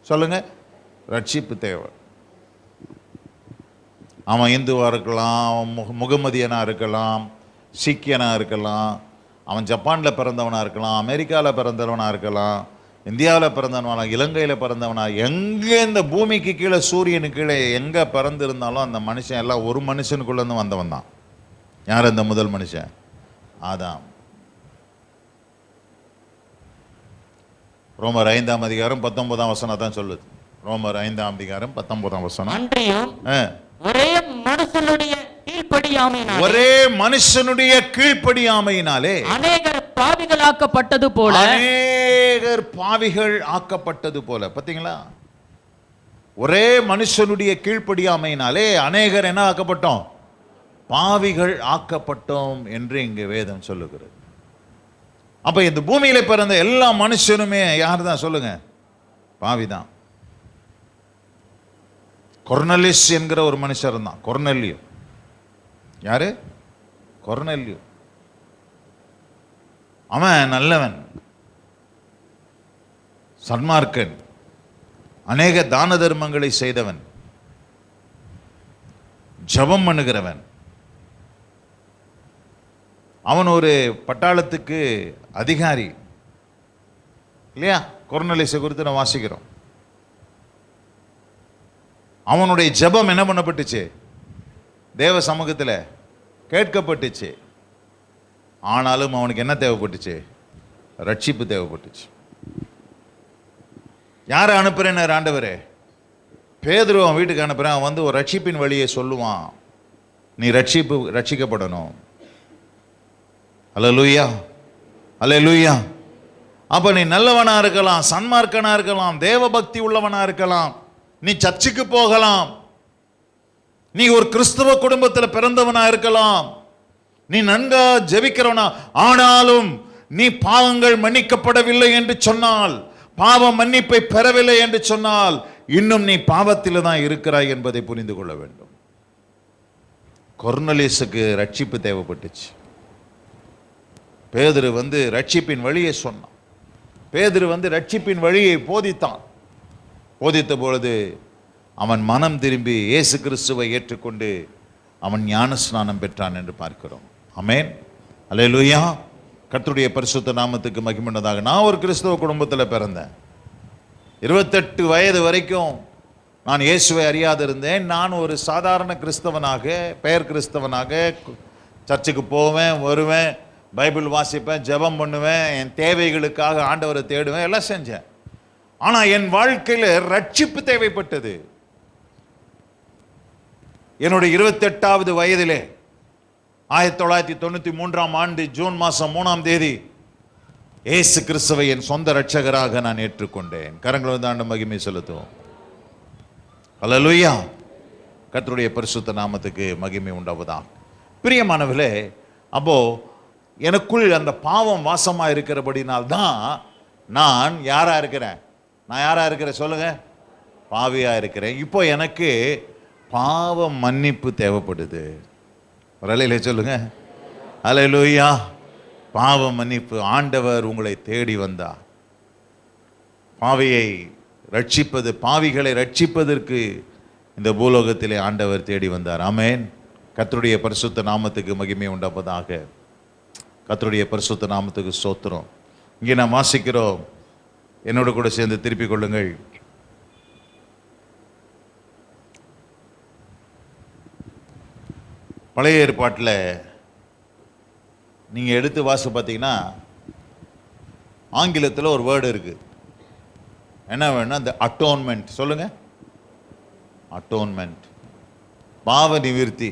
A: சொல்லுங்க? ரட்சிப்பு தேவை. அவன் இந்துவா இருக்கலாம், முகமதியனா இருக்கலாம், சீக்கியனா இருக்கலாம், அவன் ஜப்பானில் பிறந்தவனா இருக்கலாம், அமெரிக்காவில் பிறந்தவனா இருக்கலாம், இந்தியாவில் பிறந்தவனா, இலங்கையில் பிறந்தவனா, எங்கே இந்த பூமிக்கு கீழே சூரியனுக்கு கீழே எங்கே பிறந்திருந்தாலும் அந்த மனுஷன் எல்லாம் ஒரு மனுஷனுக்குள்ளேருந்து வந்தவன் தான். யார் அந்த முதல் மனுஷன்? ஆதாம். ரோமர் 5ஆம் அதிகாரம் 19ஆம் வசனம் தான் சொல்லுது. ரோமர் 5ஆம் அதிகாரம் 19ஆம் வசனம்.
B: ஒரே மனுஷனுடைய கீழ்ப்படியாமையினாலே,
A: ஒரே மனுஷனுடைய கீழ்ப்படியாமையினாலே
B: அநேகர் பாவிகள் ஆக்கப்பட்டது போல,
A: அநேகர் பாவிகள் ஆக்கப்பட்டது போல. பாத்தீங்களா? ஒரே மனுஷனுடைய கீழ்ப்படியாமையினாலே அநேகர் என்ன ஆக்கப்பட்டோம்? பாவிகள் ஆக்கப்பட்டோம் என்று இங்கு வேதம் சொல்லுகிறது. அப்ப இந்த பூமியில பிறந்த எல்லா மனுஷனுமே யார் தான் சொல்லுங்க? பாவிதான். கொர்னலிஸ் என்கிற ஒரு மனுஷர் தான். கொர்னெலியு. யாரு? கொர்னெலியு. அவன் நல்லவன், சன்மார்க்கன், அநேக தான தர்மங்களை செய்தவன், ஜபம் பண்ணுகிறவன். அவன் ஒரு பட்டாளத்துக்கு அதிகாரி இல்லையா? கொர்னலிஸை குறித்து நான் வாசிக்கிறோம். அவனுடைய ஜெபம் என்ன பண்ணப்பட்டுச்சு? தேவ சமூகத்தில் கேட்கப்பட்டுச்சு. ஆனாலும் அவனுக்கு என்ன தேவைப்பட்டுச்சு? ரட்சிப்பு தேவைப்பட்டுச்சு. யாரை அனுப்புறேன்னு ஆண்டவரே? பேதுரு அவன் வீட்டுக்கு அனுப்புறேன். அவன் வந்து ஒரு ரட்சிப்பின் வழியை சொல்லுவான். நீ ரட்சிக்கப்படணும். அல்லேலூயா, அல்லேலூயா. அப்ப நீ நல்லவனா இருக்கலாம், சன்மார்க்கனா இருக்கலாம், தேவ பக்தி உள்ளவனா இருக்கலாம், நீ சர்ச்சுக்கு போகலாம், நீ ஒரு கிறிஸ்தவ குடும்பத்தில் பிறந்தவனா இருக்கலாம், நீ நன்கா ஜெபிக்கிறவனா, ஆனாலும் நீ பாவங்கள் மன்னிக்கப்படவில்லை என்று சொன்னால், பாவ மன்னிப்பை பெறவில்லை என்று சொன்னால், இன்னும் நீ பாவத்தில் தான் இருக்கிறாய் என்பதை புரிந்து கொள்ள வேண்டும். கொர்னலிஸுக்கு ரட்சிப்பு தேவைப்பட்டுச்சு. பேதுரு வந்து ரட்சிப்பின் வழியை சொன்னான். பேதுரு வந்து ரட்சிப்பின் வழியை போதித்தான். போதித்த பொழுது அவன் மனம் திரும்பி இயேசு கிறிஸ்துவை ஏற்றுக்கொண்டு அவன் ஞான ஸ்நானம் பெற்றான் என்று பார்க்கிறோம். ஆமென், அல்லேலூயா. கர்த்தருடைய பரிசுத்த நாமத்துக்கு மகிமையுண்டதாக. நான் ஒரு கிறிஸ்தவ குடும்பத்தில் பிறந்தேன். 28 வயது வரைக்கும் நான் இயேசுவை அறியாதிருந்தேன். நான் ஒரு சாதாரண கிறிஸ்தவனாக, பெயர் கிறிஸ்தவனாக சர்ச்சுக்கு போவேன், வருவேன், பைபிள் வாசிப்பேன், ஜெபம் பண்ணுவேன், என் தேவைகளுக்காக ஆண்டவரை தேடுவேன், எல்லாம் செஞ்சேன். ஆனால் என் வாழ்க்கையில் ரட்சிப்பு தேவைப்பட்டது. என்னுடைய 28வது வயதிலே 1993ஆம் ஆண்டு ஜூன் மாதம் 3ஆம் தேதி இயேசு கிறிஸ்துவை என் சொந்த இரட்சகராக நான் ஏற்றுக்கொண்டேன். கரங்களை வந்து ஆண்டு மகிமை செலுத்துவோம். அல்லேலூயா. கர்த்தருடைய பரிசுத்த நாமத்துக்கு மகிமை உண்டாவதாக. பிரியமானவர்களே, அப்போ எனக்குள் அந்த பாவம் வாசமா இருக்கிறபடினால்தான் நான் யாரா இருக்கிறேன்? நான் யாரா இருக்கிறேன் சொல்லுங்க? பாவியா இருக்கிறேன். இப்போ எனக்கு பாவ மன்னிப்பு தேவைப்படுது. ஒரு அலையில சொல்லுங்க அல்லேலூயா. பாவ மன்னிப்பு. ஆண்டவர் உங்களை தேடி வந்தார். பாவியை ரட்சிப்பது, பாவிகளை ரட்சிப்பதற்கு இந்த பூலோகத்திலே ஆண்டவர் தேடி வந்தார். ஆமென். கர்த்தருடைய பரிசுத்த நாமத்துக்கு மகிமை உண்டாவதாக. கர்த்தருடைய பரிசுத்த நாமத்துக்கு ஸ்தோத்திரம். இங்கே நாம் வாசிக்கிறோம், என்னோட கூட சேர்ந்து திருப்பிக் கொள்ளுங்கள். பழைய ஏற்பாட்டில் நீங்கள் எடுத்து வாசி பார்த்தீங்கன்னா ஆங்கிலத்தில் ஒரு வேர்டு இருக்கு. என்ன வேணும்னா அந்த அட்டோன்மெண்ட். சொல்லுங்க, அட்டோன்மெண்ட், பாவ நிவிர்த்தி.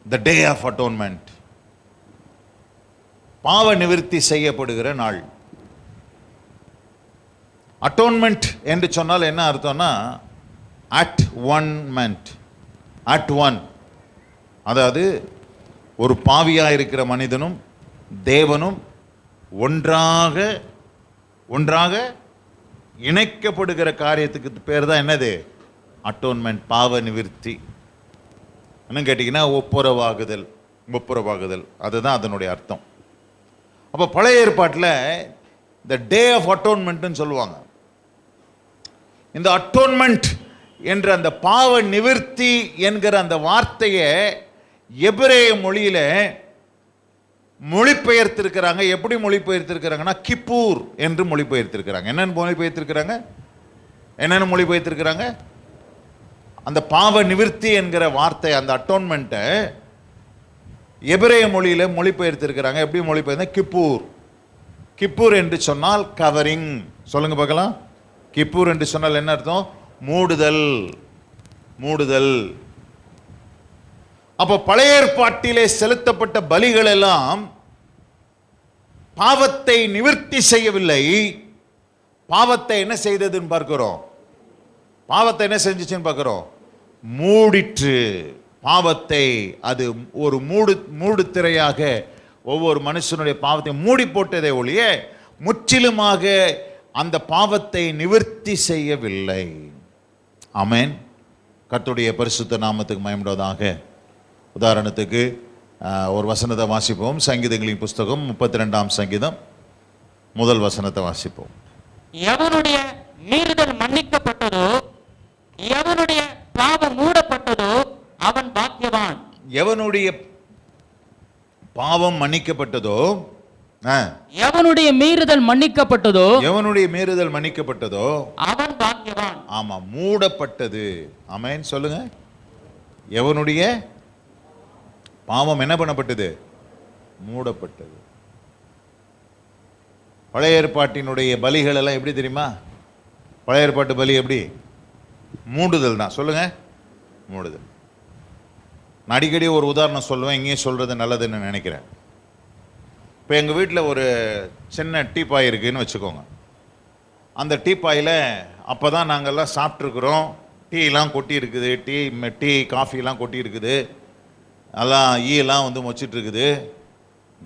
A: த டே ஆஃப் அட்டோன்மெண்ட், பாவ நிவிர்த்தி செய்யப்படுகிற நாள். அட்டோன்மெண்ட் என்று சொன்னால் என்ன அர்த்தம்னா அட் ஒன் மென்ட், அட் ஒன். அதாவது ஒரு பாவியா இருக்கிற மனிதனும் தேவனும் ஒன்றாக இணைக்கப்படுகிற காரியத்துக்கு பேர் தான் என்னது? அட்டோன்மெண்ட், பாவ நிவிர்த்தி. என்ன கேட்டிங்கன்னா ஒப்புரவாகுதல். அதுதான் அதனுடைய அர்த்தம். அப்போ பழைய ஏற்பாட்டில் இந்த டே ஆஃப் அட்டோன்மெண்ட்னு சொல்லுவாங்க. இந்த அட்டோன்மெண்ட் என்ற அந்த பாவ நிவிர்த்தி என்கிற அந்த வார்த்தையை எபிரேய மொழியில மொழிபெயர்த்திருக்கிறாங்க. எப்படி மொழிபெயர்த்திருக்கிறாங்கன்னா கிப்பூர் என்று மொழிபெயர்த்திருக்கிறாங்க. என்னன்னு மொழிபெயர்த்திருக்கிறாங்க? அந்த பாவ நிவிர்த்தி என்கிற வார்த்தை, அந்த அட்டோன்மெண்ட்டை எபிரேய மொழியில மொழிபெயர்த்திருக்கிறாங்க. எப்படி மொழிபெயர்ந்த? கிப்பூர். கிப்பூர் என்று சொன்னால் கவரிங். சொல்லுங்க பார்க்கலாம். கிப்பூர் என்று சொன்னால் என்ன அர்த்தம்? மூடுதல். அப்போ பழைய ஏற்பாட்டிலே செலுத்தப்பட்ட பலிகள் எல்லாம் பாவத்தை நிவிர்த்தி செய்யவில்லை. பாவத்தை என்ன செய்ததுன்னு பார்க்கிறோம்? பாவத்தை என்ன செஞ்சுச்சுன்னு பார்க்கிறோம்? மூடிற்று. பாவத்தை அது ஒரு மூடு திரையாக ஒவ்வொரு மனுஷனுடைய பாவத்தை மூடி போட்டதை ஒழிய முற்றிலுமாக அந்த பாவத்தை நிவிர்த்தி செய்யவில்லை. ஆமென். கர்த்தருடைய பரிசுத்த நாமத்துக்கு மகிமையுண்டாவதாக. உதாரணத்துக்கு ஒரு வசனத்தை வாசிப்போம். சங்கீதங்களின் புஸ்தகம் 32ஆம் சங்கீதம் முதல் வசனத்தை வாசிப்போம்.
B: எவனுடைய மீறுதல் மன்னிக்கப்பட்டதோ, எவனுடைய பாவம் மூடப்பட்டதோ அவன் பாக்கியவான்.
A: எவனுடைய பாவம் மன்னிக்கப்பட்டதோ,
C: எவனுடைய மீறுதல் மன்னிக்கப்பட்டதோ
B: அவன் பாக்கியவான்.
A: ஆமா, மூடப்பட்டது. ஆமென் சொல்லுங்க. எவனுடைய பாவம் என்ன பண்ணப்பட்டது? மூடப்பட்டது. பழைய ஏற்பாட்டினுடைய பலிகள் எல்லாம் எப்படி தெரியுமா? பழைய ஏற்பாட்டு பலி எப்படி? மூடுதல் தான். சொல்லுங்க, மூடுதல். நான் அடிக்கடி ஒரு உதாரணம் சொல்லுவேன், இங்கேயும் சொல்றது நல்லதுன்னு நினைக்கிறேன். இப்போ எங்கள் வீட்டில் ஒரு சின்ன டீப்பாய் இருக்குதுன்னு வச்சுக்கோங்க. அந்த டீப்பாயில் அப்போ தான் நாங்கள்லாம் சாப்பிட்ருக்குறோம். டீலாம் கொட்டி இருக்குது, டீ காஃபிலாம் கொட்டி இருக்குது, அதெல்லாம் ஈயெல்லாம் வந்து மொச்சிட்டு இருக்குது.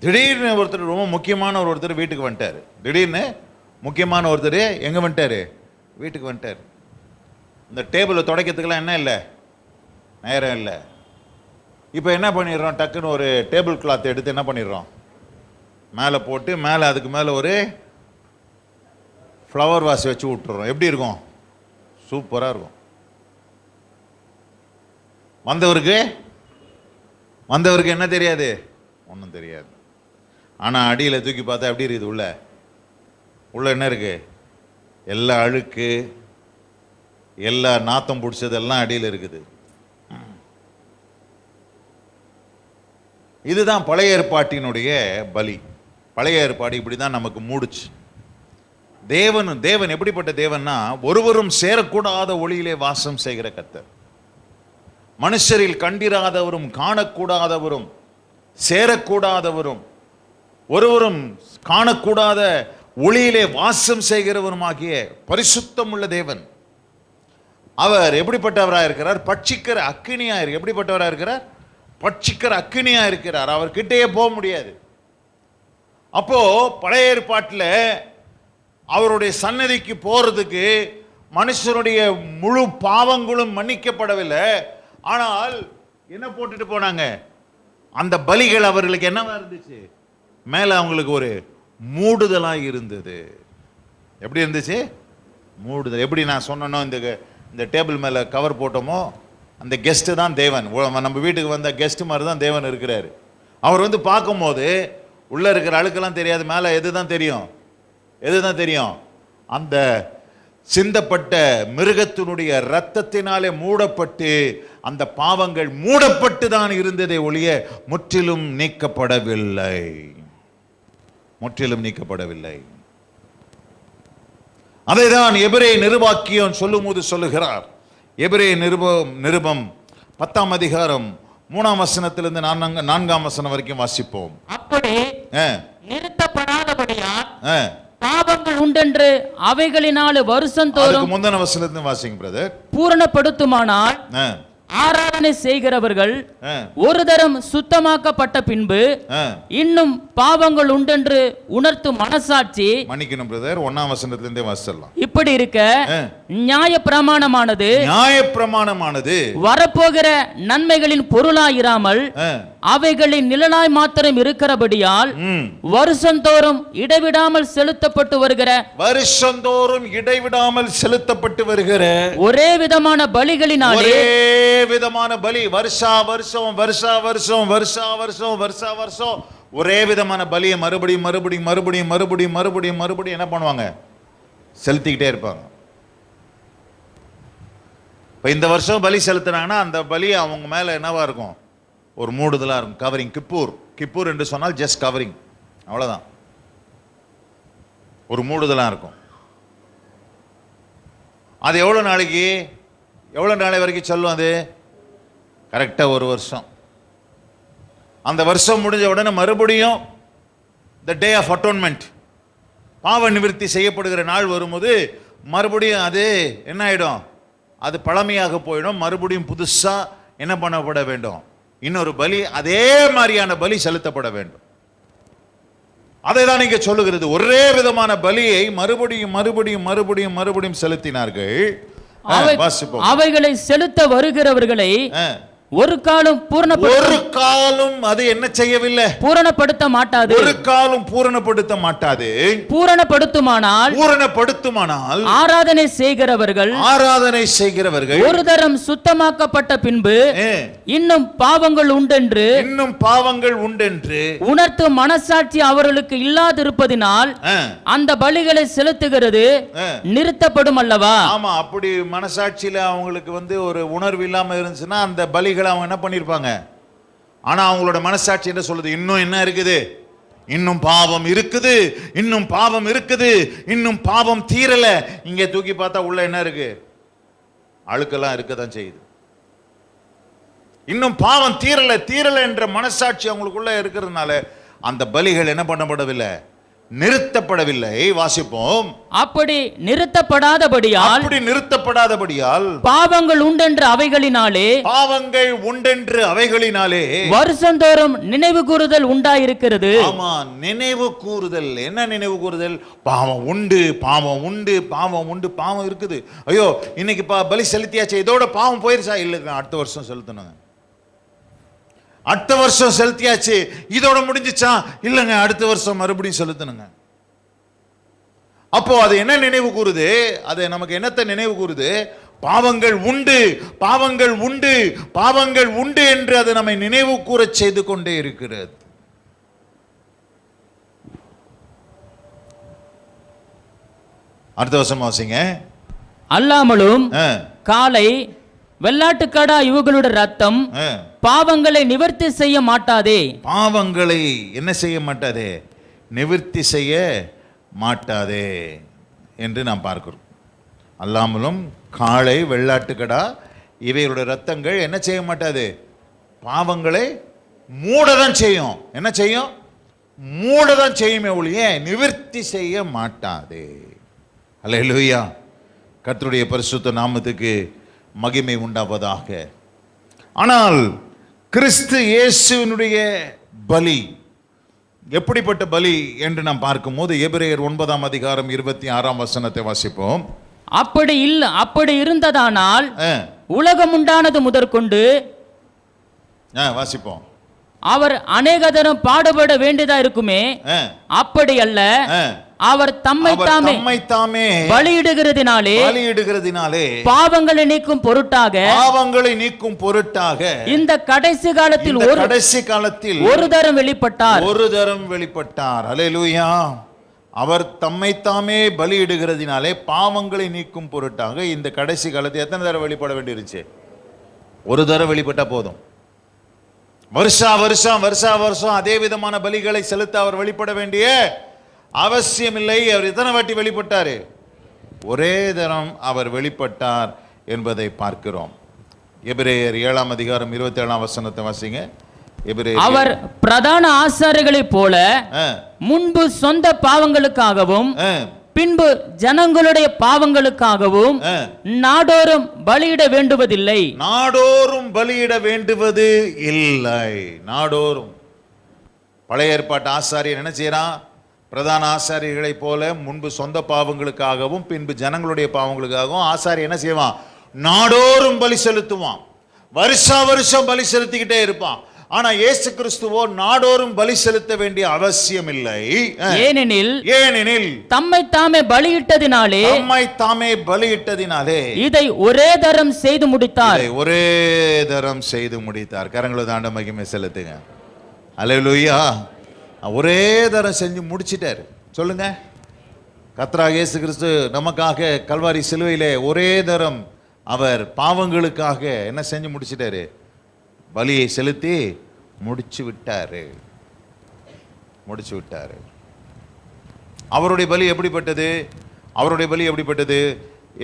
A: திடீர்னு ஒருத்தர், ரொம்ப முக்கியமான ஒருத்தர் வீட்டுக்கு வந்துட்டார். திடீர்னு முக்கியமான ஒருத்தர் எங்கே வந்துட்டார்? வீட்டுக்கு வந்துட்டார். இந்த டேபிளை துடைக்கிறதுக்கெல்லாம் என்ன இல்லை, நேரம் இல்லை. இப்போ என்ன பண்ணிடுறோம்? டக்குன்னு ஒரு டேபிள் கிளாத் எடுத்து என்ன பண்ணிடுறோம்? மேலே போட்டு மேலே அதுக்கு மேலே ஒரு ஃப்ளவர் வாஷ் வச்சு விட்டுறோம். எப்படி இருக்கும்? சூப்பராக இருக்கும். வந்தவருக்கு என்ன தெரியாது? ஒன்றும் தெரியாது. ஆனால் அடியில் தூக்கி பார்த்தா எப்படி இருக்குது? உள்ள என்ன இருக்கு? எல்லா அழுக்கு, எல்லா நாத்தம் பிடிச்சதெல்லாம் அடியில் இருக்குது. இதுதான் பழைய ஏற்பாட்டினுடைய பலி. பழைய ஏற்பாடு இப்படி தான் நமக்கு மூடுச்சு. தேவன் எப்படிப்பட்ட தேவன்னா, ஒருவரும் சேரக்கூடாத ஒளியிலே வாசம் செய்கிற கர்த்தர். மனுஷரில் கண்டிராதவரும் காணக்கூடாதவரும் சேரக்கூடாதவரும் ஒருவரும் காணக்கூடாத ஒளியிலே வாசம் செய்கிறவருமாகிய பரிசுத்தம் உள்ள தேவன். அவர் எப்படிப்பட்டவராக இருக்கிறார்? பட்சிக்கிற அக்கினியா இருக்கு. எப்படிப்பட்டவராக இருக்கிறார்? பட்சிக்கிற அக்கினியா இருக்கிறார். அவர் கிட்டேயே போக முடியாது. அப்போ பழைய ஏற்பாட்டில் அவருடைய சன்னதிக்கு போறதுக்கு மனுஷருடைய முழு பாவங்களும் மன்னிக்கப்படவில்லை. ஆனால் என்ன போட்டுட்டு போனாங்க? அந்த பலிகள் அவர்களுக்கு என்னவா இருந்துச்சு? மேல அவங்களுக்கு ஒரு மூடுதலா இருந்தது. எப்படி இருந்துச்சு? மூடுதல். எப்படி நான் சொன்னனோ, இந்த டேபிள் மேல கவர் போட்டோமோ, அந்த கெஸ்ட் தான் தேவன். நம்ம வீட்டுக்கு வந்த கெஸ்ட் மாதிரி தான் தேவன் இருக்கிறாரு. அவர் வந்து பார்க்கும்போது உள்ள இருக்கிற அழுக்கெல்லாம் தெரியாது, மேல எதுதான் தெரியும்? எதுதான் தெரியும்? அந்த சிந்தப்பட்ட மிருகத்தினுடைய இரத்தத்தினாலே மூடப்பட்டு அந்த பாவங்கள் மூடப்பட்டு தான் இருந்ததே ஒழிய முற்றிலும் நீக்கப்படவில்லை. முற்றிலும் நீக்கப்படவில்லை. அதைதான் எபிரேய நிருபாக்கியம் சொல்லும்போது சொல்லுகிறார். எபிரேய நிருபம் 10ஆம் அதிகாரம் 3ஆம் வசனத்திலிருந்து 4ஆம் வசனம் வரைக்கும் வாசிப்போம்.
C: அப்படி நிறுத்தப்படாதபடியால் பாவங்கள் உண்டென்று அவைகளினாலே வருஷந்தோறும்
A: முந்தின வசனத்திலிருந்து வாசிங்க பிரதர்.
C: பூரணப்படுத்துமானால் ஆராதனை செய்கிறவர்கள் ஒரு தரம் சுத்தமாக்கப்பட்ட பின்பு இன்னும் பாவங்கள் உண்டென்று உணர்த்தும் மனசாட்சி.
A: மன்னிக்கணும் பிரதர், 1ஆம் வசனத்திலிருந்தே வாசிக்கலாம்.
C: இப்படி இருக்க நியாயப்பிரமாணமானது வரப்போகிற நன்மைகளின் பொருளாயிராமல் அவைகளின் நிழலாய் மாத்திரம் இருக்கிறபடியால் வருஷந்தோறும் இடைவிடாமல் செலுத்தப்பட்டு வருகிற ஒரே விதமான பலிகளினாலே
A: விதமான பலி, வருஷா வருஷம் ஒரே விதமான பலியை மறுபடியும் என்ன பண்ணுவாங்க? செலுத்திக்கிட்டே இருப்பாங்க. இப்ப இந்த வருஷம் பலி செலுத்தினாங்கன்னா அந்த பலி அவங்க மேல என்னவா இருக்கும்? ஒரு மூடுதலா இருக்கும். கவரிங். கிப்பூர் என்று சொன்னால் ஜஸ்ட் கவரிங், அவ்வளவுதான். ஒரு மூடுதலா இருக்கும். அது எவ்வளவு நாளை வரைக்கும் சொல்லும்? அது கரெக்டா ஒரு வருஷம். அந்த வருஷம் முடிஞ்ச உடனே மறுபடியும் த டே ஆஃப் அட்டோன்மெண்ட், பாவ நிவர்த்தி செய்யப்படுகிற நாள் வரும்போது மறுபடியும் அது என்ன ஆயிடும்? அது பழமையாக போயிடும். மறுபடியும் புதுசா என்ன பண்ணப்பட வேண்டும்? இன்னொரு பலி, அதே மாதிரியான பலி செலுத்தப்பட வேண்டும். அதை தான் இங்க சொல்லுகிறது. ஒரே விதமான பலியை மறுபடியும் செலுத்தினார்கள்.
C: அவைகளை செலுத்த வருகிறவர்களை ஒரு காலம்
A: அது என்ன செய்யவில்லை?
C: பூரணப்படுத்த மாட்டாது.
A: ஒரு காலம் பூரணப்படுத்த மாட்டாது.
C: பூரணப்படுத்துமானால் ஆராதனை செய்கிறவர்கள் ஒரு தரம் சுத்தமாக்கப்பட்ட பின்பு இன்னும் பாவங்கள் உண்டென்று உணர்த்தும் மனசாட்சி அவர்களுக்கு இல்லாதிருப்பதினால் அந்த பலிகளை செலுத்துகிறது நிறுத்தப்படும் அல்லவா?
A: ஆமா, அப்படி மனசாட்சியில அவங்களுக்கு ஒரு உணர்வு இல்லாம இருந்துச்சுன்னா அந்த பலிகளை அவங்க என்ன பண்ணிருப்பாங்க? ஆனா அவங்களோட மனசாட்சி என்ன சொல்லுது? இன்னும் என்ன இருக்குது? இன்னும் பாவம் இருக்குது, இன்னும் பாவம் தீரல. இங்க தூக்கி பார்த்தா உள்ள என்ன இருக்கு? அழுக்கெல்லாம் இருக்கதான் செய்யுது. இன்னும் பாவம் தீரல என்ற மனசாட்சி அவங்களுக்குள்ள இருக்கிறதுனால அந்த பலிகள் என்ன பண்ணப்படவில்லை? நிறுத்தப்படவில்லை. வாசிப்போம்.
C: அப்படி நிறுத்தப்படாதபடியால் பாவங்கள் உண்டென்று அவைகளினாலே வருஷந்தோறும் நினைவு கூறுதல் உண்டாயிருக்கிறது.
A: ஆமா, நினைவு கூறுதல். என்ன நினைவு கூறுதல்? பாவம் உண்டு, பாவம் இருக்குது. ஐயோ, இன்னைக்கு பலி செலுத்தியாச்சு, இதோட பாவம் போயிருச்சா? இல்ல, அடுத்த வருஷம் செலுத்தணும். அடுத்த வருஷம் செலுத்தியாச்சு, இதோட முடிஞ்சிச்சா? இல்லைங்க, அடுத்த வருஷம் மறுபடியும் செலுத்தணுங்க. அப்போ அது என்ன நினைவு கூறுது? அது நமக்கு என்னத்தை நினைவு கூறுது? பாவங்கள் உண்டு என்று அது நம்மை நினைவு கூற செய்து கொண்டே இருக்கிறது.
C: அடுத்த வருஷம் வாசிங்க. அல்லாமலும் காளை, வெள்ளாட்டுக்கடா இவர்களுடைய ரத்தம் பாவங்களை நிவர்த்தி செய்ய மாட்டாதே.
A: பாவங்களை என்ன செய்ய மாட்டாதே? நிவர்த்தி செய்ய மாட்டாதே என்று நாம் பார்க்கிறோம். அல்லாமலும் காளை, வெள்ளாட்டுக்கடா இவைகளுடைய ரத்தங்கள் என்ன செய்ய மாட்டாது? பாவங்களை மூடதான் செய்யும். என்ன செய்யும்? மூடதான் செய்யுமே ஒழிய நிவர்த்தி செய்ய மாட்டாதே. அல்லேலூயா. கர்த்தருடைய பரிசுத்த நாமத்துக்கு மகிமை உண்டாவதாக. ஆனால் கிறிஸ்து இயேசுவினுடைய பலி எப்படிப்பட்ட பலி என்று நாம் பார்க்கும்போது எபிரேயர் 9:26 வாசிப்போம்.
C: அப்படி இருந்ததானால் உலகம் உண்டானது முதற்கொண்டு
A: வாசிப்போம்.
C: அவர் அநேக தரம் பாடுபட வேண்டியதா இருக்குமே. அப்படி அல்ல, அவர் தம்மை தாமே பலியிடுகிறதினாலே பாவங்களை நீக்கும் பொருட்டாக இந்த கடைசி காலத்தில் ஒரு தரம் வெளிப்பட்டார்.
A: அல்லேலூயா. அவர் தம்மை தாமே பலியிடுகிறதினாலே பாவங்களை நீக்கும் பொருட்டாக இந்த கடைசி காலத்தில் எத்தனை தடவை வெளிப்பட வேண்டியிருச்சு? ஒரு தடவை வெளிப்பட்டா போதும். வருஷா வருஷம் அதே விதமான பலிகளை செலுத்த அவர் வெளிப்பட வேண்டிய அவசியம் இல்லை. அவர் எத்தனை வாட்டி வெளிப்பட்டாரு? ஒரே தரம் அவர் வெளிப்பட்டார் என்பதை பார்க்கிறோம். எபிரேயர் 7:27 வாசிங்க.
C: அவர் பிரதான ஆசாரியர்களைப் போல முன்பு சொந்த பாவங்களுக்காகவும் பின்பு ஜனங்களுடைய பாவங்களுக்காகவும் நாடோறும் பலியிட வேண்டுவதில்லை.
A: நாடோறும் பழைய ஏற்பாட்டு ஆசாரியர் என்ன செய்யறான்? பிரதான ஆசாரியர்களை போல முன்பு சொந்த பாவங்களுக்காகவும் பின்பு ஜனங்களுடைய பாவங்களுக்காகவும் ஆசாரியர் என்ன செய்வான்? நாடோறும் பலி செலுத்துவான். வருஷம் பலி செலுத்திக்கிட்டே இருப்பான். ஆனா இயேசு கிறிஸ்துவோ நாடோறும் பலி செலுத்த வேண்டிய அவசியம் இல்லை.
C: ஏனெனில் தம்மை தாமே பலியிட்டதினாலே இதை ஒரே தரம் செய்து முடித்தார்.
A: கரங்களை தாண்ட மகிமை செலுத்துங்க. அல்லேலூயா. ஒரே தரம் செஞ்சு முடிச்சிட்டாரு. சொல்லுங்க. கர்த்தராகிய இயேசு கிறிஸ்து நமக்காக கல்வாரி சிலுவையிலே ஒரே தரம் அவர் பாவங்களுக்காக என்ன செஞ்சு முடிச்சிட்டாரு? பலியை செலுத்தி முடிச்சு விட்டாரு. அவருடைய பலி எப்படிப்பட்டது?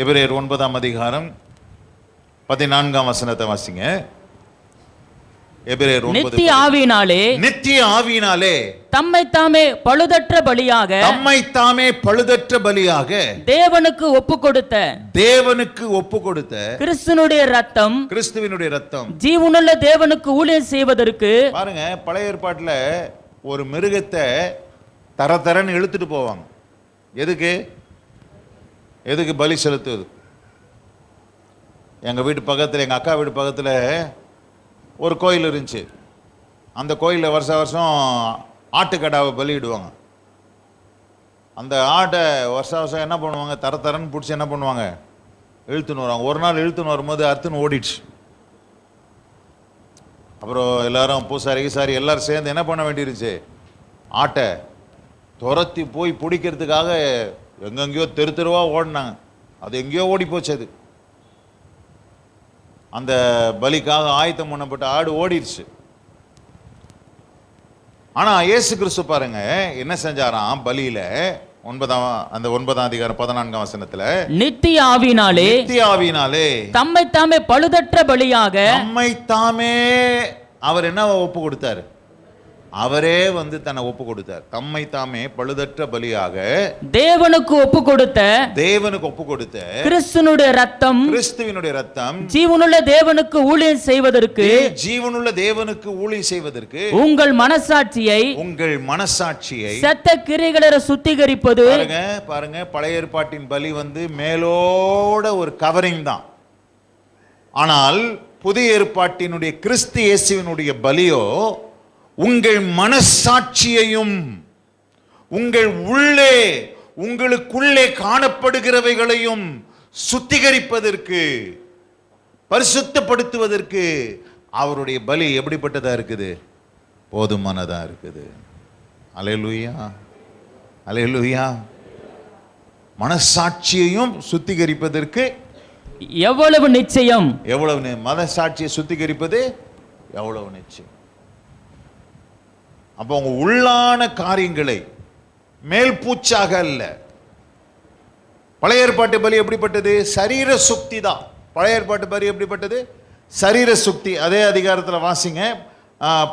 A: எபிரேயர் 9:14 வாசிங்க. எபிரேயர் 9. நித்திய ஆவியினாலே
C: தம்மை தாமே பழுதற்ற பலியாக தேவனுக்கு ஒப்பு கொடுத்த கிறிஸ்துவினுடைய ரத்தம் ஜீவனுள்ள தேவனுக்கு ஊழியம் செய்வதற்கு.
A: பாருங்க, பழைய ஏற்பாட்டுல ஒரு மிருகத்தை தரன்னு இழுத்துட்டு போவாங்க. எதுக்கு பலி செலுத்துவது? எங்க வீட்டு பக்கத்துல, எங்க அக்கா வீட்டு பக்கத்துல ஒரு கோயில் இருந்துச்சு. அந்த கோயிலில் வருஷம் ஆட்டுக்கடாவை பலியிடுவாங்க. அந்த ஆட்டை வருஷம் என்ன பண்ணுவாங்க? தரன்னு பிடிச்சி என்ன பண்ணுவாங்க? இழுத்துன்னு வருவாங்க. ஒரு நாள் இழுத்துன்னு வரும்போது அறுத்துன்னு ஓடிடுச்சு. அப்புறம் எல்லாரும் பூசாரி எல்லாரும் சேர்ந்து என்ன பண்ண வேண்டியிருச்சு? ஆட்டை துரத்தி போய் பிடிக்கிறதுக்காக எங்கெங்கேயோ தெருவா ஓடினாங்க. அது எங்கேயோ ஓடி போச்சு. அது அந்த பலிக்காக ஆயத்தம் பண்ணப்பட்ட ஆடு ஓடிடுச்சு. ஆனா இயேசு கிறிஸ்து பாருங்க என்ன செஞ்சாராம் பலியில? 9:14
C: நித்திய ஆவியினாலே தம்மை தாமே பழுதற்ற பலியாக
A: அவர் என்ன ஒப்பு கொடுத்தாரு? அவரே தன்னை ஒப்பு கொடுத்தார். தம்மை தாமே பழுதற்ற பலியாக
C: தேவனுக்கு ஒப்பு கொடுத்த கிறிஸ்துவினுடைய ரத்தம் ஜீவனுள்ள தேவனுக்கு ஊழியம் செய்வதற்கு உங்கள் மனசாட்சியை செத்த கிரியைகளை சுத்திகரிப்பது.
A: பாருங்க, பழைய ஏற்பாட்டின் பலி மேலோட ஒரு கவரிங் தான். ஆனால் புதிய ஏற்பாட்டினுடைய கிறிஸ்து இயேசுவினுடைய பலியோ உங்கள் மனசாட்சியையும் உங்களுக்குள்ளே காணப்படுகிறவைகளையும் சுத்திகரிப்பதற்கு, பரிசுத்தப்படுத்துவதற்கு அவருடைய பலி எப்படிப்பட்டதா இருக்குது? போதுமானதா இருக்குது. அல்லேலூயா. மனசாட்சியையும் சுத்திகரிப்பதற்கு
C: எவ்வளவு நிச்சயம்,
A: எவ்வளவு மனசாட்சியை சுத்திகரிப்பது எவ்வளவு நிச்சயம். அப்போ உங்க உள்ளான காரியங்களை மேல் பூச்சாக அல்ல. பழைய ஏற்பாட்டு பலி எப்படிப்பட்டது? சரீர சுக்தி தான். பழைய ஏற்பாட்டு பலி எப்படிப்பட்டது? சரீர சுக்தி. அதே அதிகாரத்தில் வாசிங்க,